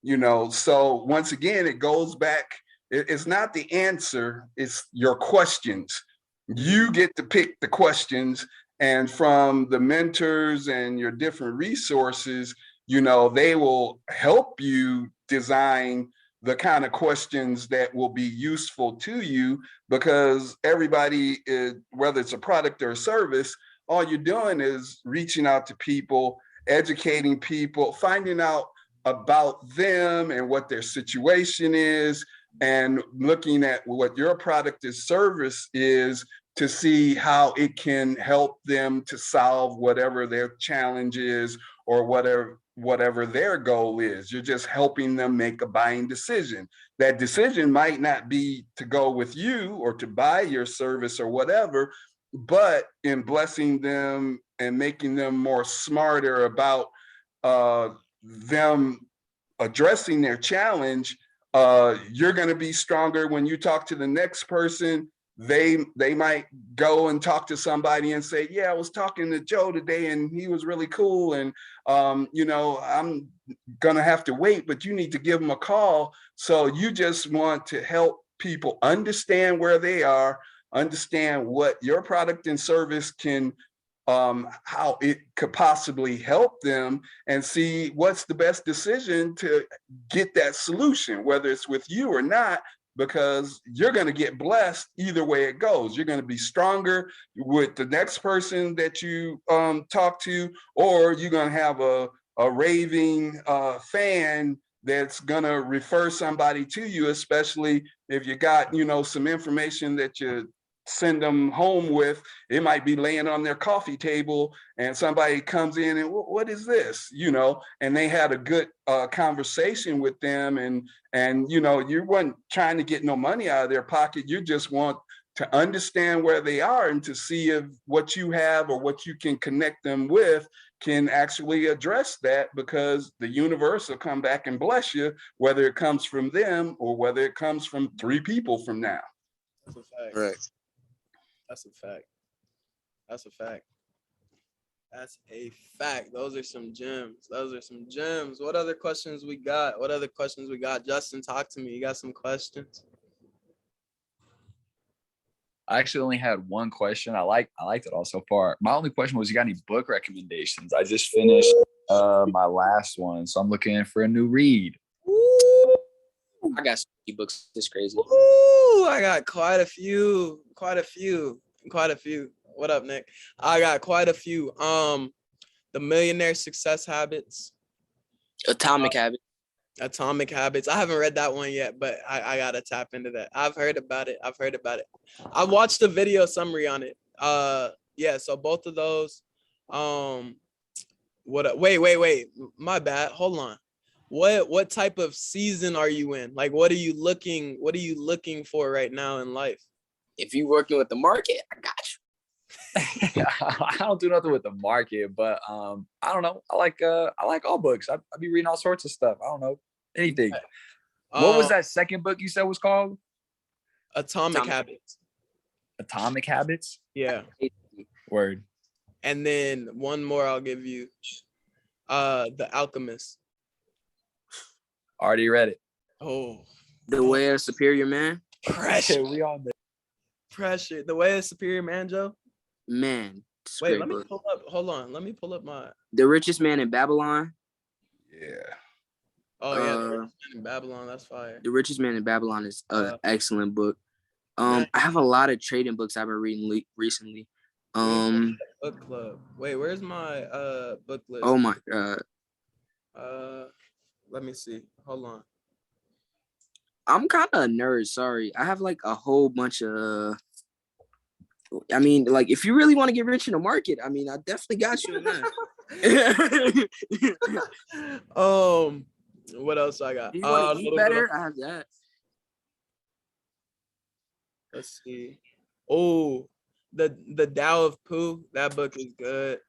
Speaker 7: You know, so once again, it goes back. It's not the answer, it's your questions. You get to pick the questions, and from the mentors and your different resources, they will help you design the kind of questions that will be useful to you, because everybody is, whether it's a product or a service, all you're doing is reaching out to people, educating people, finding out about them and what their situation is, and looking at what your product or service is to see how it can help them to solve whatever their challenge is, or whatever their goal is. You're just helping them make a buying decision. That decision might not be to go with you or to buy your service or whatever, but in blessing them and making them more smarter about them addressing their challenge, you're going to be stronger when you talk to the next person. They might go and talk to somebody and say, yeah, I was talking to Joe today and he was really cool, and I'm gonna have to wait, but you need to give him a call. So you just want to help people understand where they are, understand what your product and service can, how it could possibly help them, and see what's the best decision to get that solution, whether it's with you or not, because you're going to get blessed either way it goes. You're going to be stronger with the next person that you talk to, or you're going to have a raving fan that's going to refer somebody to you, especially if you got, some information that you send them home with. It might be laying on their coffee table and somebody comes in and what is this, and they had a good conversation with them, and you weren't trying to get no money out of their pocket. You just want to understand where they are and to see if what you have or what you can connect them with can actually address that, because the universe will come back and bless you, whether it comes from them or whether it comes from 3 people from now.
Speaker 2: That's a fact.
Speaker 4: Right.
Speaker 2: That's a fact. That's a fact. That's a fact. Those are some gems. What other questions we got? Justin, talk to me. You got some questions?
Speaker 5: I actually only had one question. I liked it all so far. My only question was, you got any book recommendations? I just finished my last one, so I'm looking for a new read.
Speaker 2: Ooh.
Speaker 4: I got some ebooks. It's crazy.
Speaker 2: Ooh, I got quite a few. What up, Nick? I got quite a few. The Millionaire Success Habits.
Speaker 4: Atomic Habits.
Speaker 2: Atomic Habits. I haven't read that one yet, but I gotta tap into that. I've heard about it. I watched a video summary on it. Yeah, so both of those. Wait. My bad. Hold on. What type of season are you in? Like, what are you looking for right now in life?
Speaker 4: If you're working with the market, I got you.
Speaker 5: I don't do nothing with the market, but I don't know. I like all books. I be reading all sorts of stuff. I don't know anything. What was that second book you said was called?
Speaker 2: Atomic Habits.
Speaker 5: Atomic Habits?
Speaker 2: Yeah.
Speaker 5: Word.
Speaker 2: And then one more I'll give you. The Alchemist.
Speaker 5: Already read it.
Speaker 2: Oh.
Speaker 4: The Way of Superior Man.
Speaker 2: Pressure.
Speaker 5: We on there.
Speaker 2: Pressure. The Way of Superior Man, Joe?
Speaker 4: Man.
Speaker 2: Wait, let me pull up. Hold on. Let me pull up my.
Speaker 4: The Richest Man in Babylon.
Speaker 7: Yeah.
Speaker 2: Oh yeah, The Richest Man in Babylon. That's fire.
Speaker 4: The Richest Man in Babylon is an excellent book. I have a lot of trading books I've been reading recently.
Speaker 2: Book club. Wait, where's my book list?
Speaker 4: Oh my god.
Speaker 2: Let me see. Hold on.
Speaker 4: I'm kind of a nerd. Sorry, I have like a whole bunch of. I mean, like, if you really want to get rich in the market, I mean, I definitely got you in that.
Speaker 2: What else I got?
Speaker 4: You want to eat better? I have that.
Speaker 2: Let's see. Oh, the Tao of Pooh. That book is good.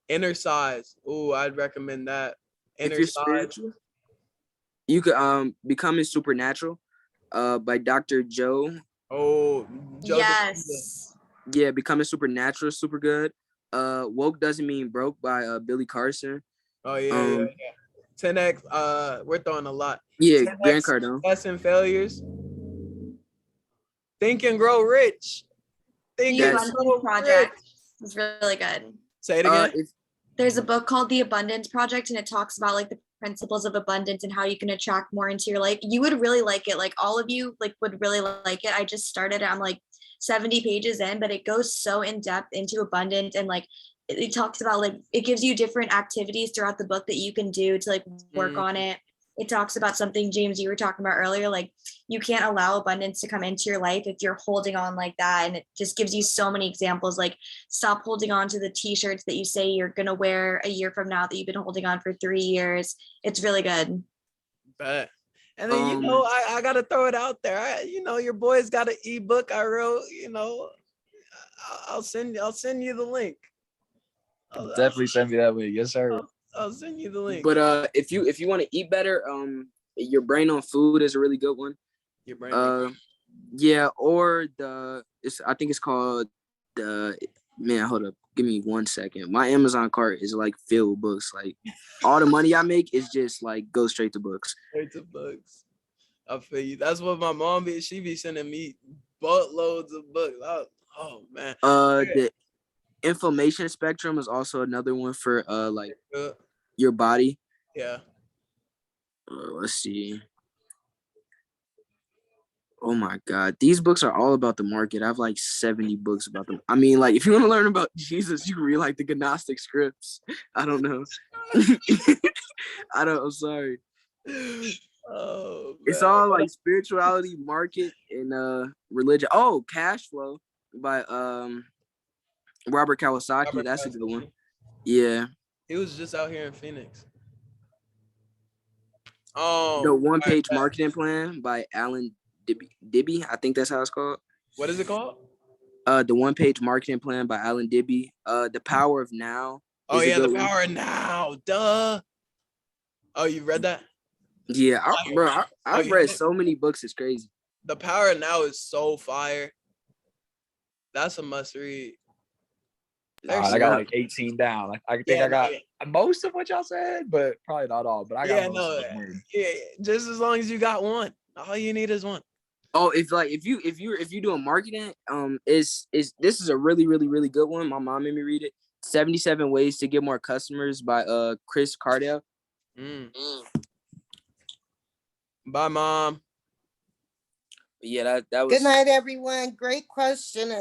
Speaker 2: Inner Size. Oh, I'd recommend that.
Speaker 4: If you're spiritual, you could Becoming Supernatural, by Dr. Joe.
Speaker 2: Oh, Joe.
Speaker 3: Yes.
Speaker 4: Yeah, Becoming Supernatural, super good. Woke Doesn't Mean Broke by Billy Carson.
Speaker 2: Oh yeah. 10x. We're throwing a lot.
Speaker 4: Yeah,
Speaker 2: 10X
Speaker 4: Grant Cardone.
Speaker 2: Success and Failures. Think and Grow Rich.
Speaker 3: The Abundance Project is really good.
Speaker 2: Say it again.
Speaker 3: There's a book called The Abundance Project, and it talks about like the principles of abundance and how you can attract more into your life. You would really like it. Like all of you like would really like it. I just started it. I'm like 70 pages in, but it goes so in depth into abundance, and like it talks about like it gives you different activities throughout the book that you can do to like work on it. It talks about something, James, you were talking about earlier, like you can't allow abundance to come into your life if you're holding on like that. And it just gives you so many examples, like stop holding on to the t-shirts that you say you're going to wear a year from now that you've been holding on for 3 years. It's really good.
Speaker 2: Bet. And then, you know, I got to throw it out there. You know, your boy's got an ebook I wrote, you know, I'll send you the link.
Speaker 5: Definitely send me that link. Yes, sir.
Speaker 2: I'll send you the link.
Speaker 4: But if you want to eat better, Your Brain on Food is a really good one.
Speaker 2: Your Brain.
Speaker 4: Yeah, or I think it's called man, hold up. Give me 1 second. My Amazon cart is like filled with books. Like all the money I make is just like go straight to books.
Speaker 2: Straight to books. I feel you. That's what my mom be. She be sending me buttloads of books. Oh man.
Speaker 4: The inflammation spectrum is also another one for like your body.
Speaker 2: Yeah.
Speaker 4: Let's see. Oh my God. These books are all about the market. I have like 70 books about them. I mean, like if you want to learn about Jesus, you can read like the Gnostic scripts. I don't know. I'm sorry.
Speaker 2: Oh,
Speaker 4: it's all like spirituality, market, and religion. Oh, Cash Flow by Robert Kawasaki. That's a good one. Yeah.
Speaker 2: He was just out here in Phoenix.
Speaker 4: The one-page marketing plan by Alan Dibby. I think that's how it's called.
Speaker 2: What is it called?
Speaker 4: The one-page marketing plan by Alan Dibby. The Power of Now.
Speaker 2: Oh yeah, The Power of Now. Duh. Oh, you read that?
Speaker 4: Yeah, I've read so many books. It's crazy.
Speaker 2: The Power of Now is so fire. That's a must read.
Speaker 5: I got like 18 down. I think I got most of what y'all said, but probably not all. But I got most of them.
Speaker 2: Yeah, just as long as you got one. All you need is one.
Speaker 4: Oh, if you doing marketing, this is a really good one. My mom made me read it. 77 Ways to Get More Customers by Chris Cardell.
Speaker 2: Bye, Mom.
Speaker 4: Yeah, that was.
Speaker 6: Good night, everyone. Great question.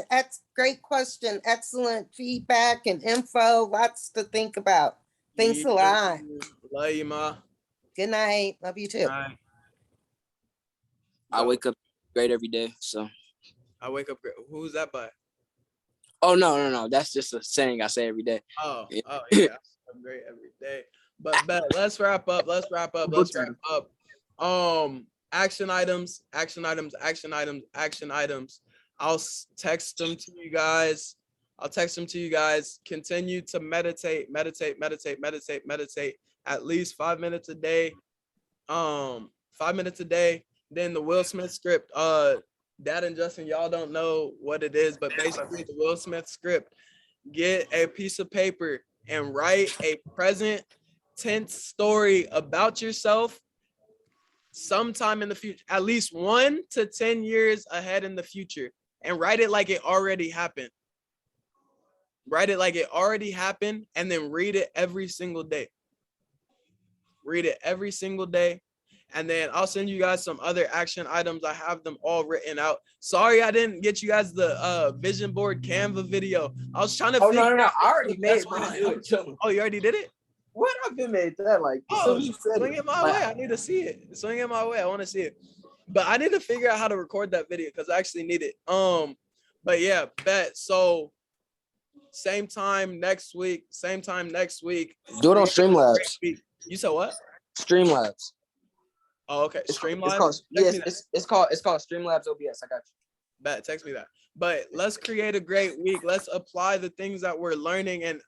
Speaker 6: Great question. Excellent feedback and info. Lots to think about. Thanks a lot.
Speaker 2: Love you, Ma.
Speaker 6: Good night. Love you too.
Speaker 4: I wake up great every day. So.
Speaker 2: I wake up great. Who's that by?
Speaker 4: Oh no. That's just a saying I say every day.
Speaker 2: Oh yeah. I'm great every day. But let's wrap up. Action items. I'll text them to you guys. Continue to meditate at least 5 minutes a day. 5 minutes a day. Then the Will Smith script. Dad and Justin, y'all don't know what it is, but basically the Will Smith script. Get a piece of paper and write a present tense story about yourself sometime in the future, at least 1 to 10 years ahead in the future, and write it like it already happened. And then read it every single day. And then I'll send you guys some other action items. I have them all written out. Sorry I didn't get you guys the vision board Canva video. I was trying to
Speaker 4: no. I already made mine.
Speaker 2: Oh, you already did it?
Speaker 4: What? I've been made that like.
Speaker 2: Swing it my way. I need to see it. Swing it my way. I want to see it. But I need to figure out how to record that video because I actually need it. But yeah, bet. So same time next week.
Speaker 4: Do it on Streamlabs.
Speaker 2: You said what?
Speaker 4: Streamlabs.
Speaker 2: Oh, okay. Streamlabs.
Speaker 4: It's called Streamlabs OBS. I got you.
Speaker 2: Bet. Text me that. But let's create a great week. Let's apply the things that we're learning, and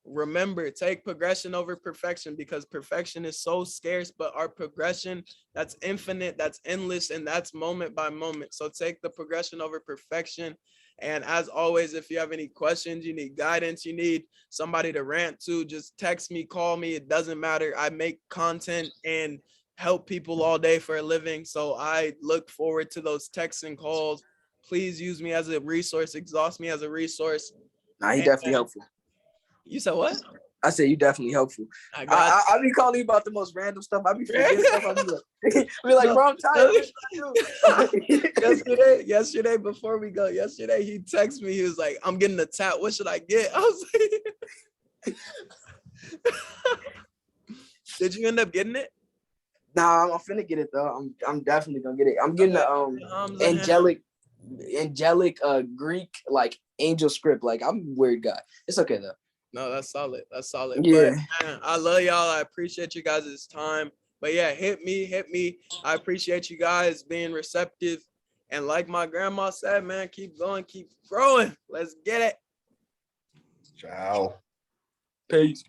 Speaker 2: remember, take progression over perfection, because perfection is so scarce, but our progression, that's infinite, that's endless, and that's moment by moment. So take the progression over perfection. And as always, if you have any questions, you need guidance, you need somebody to rant to, just text me, call me. It doesn't matter. I make content and help people all day for a living. So I look forward to those texts and calls. Please use me as a resource, exhaust me as a resource.
Speaker 4: Nah, he definitely helpful.
Speaker 2: You said what?
Speaker 4: I said you definitely helpful.
Speaker 2: I got
Speaker 4: I be calling you about the most random stuff. I be forgetting stuff. I be like, bro, I'm tired. What should I do?
Speaker 2: yesterday before we go, yesterday he texted me. He was like, "I'm getting a tat. What should I get?" I was like, "Did you end up getting it?"
Speaker 4: Nah, I'm finna get it though. I'm definitely gonna get it. I'm getting the angelic Greek like angel script. Like I'm a weird guy. It's okay though.
Speaker 2: No, that's solid. That's solid.
Speaker 4: Yeah.
Speaker 2: But man, I love y'all. I appreciate you guys' time. But yeah, hit me. I appreciate you guys being receptive. And like my grandma said, man, keep going, keep growing. Let's get it.
Speaker 7: Ciao.
Speaker 4: Peace.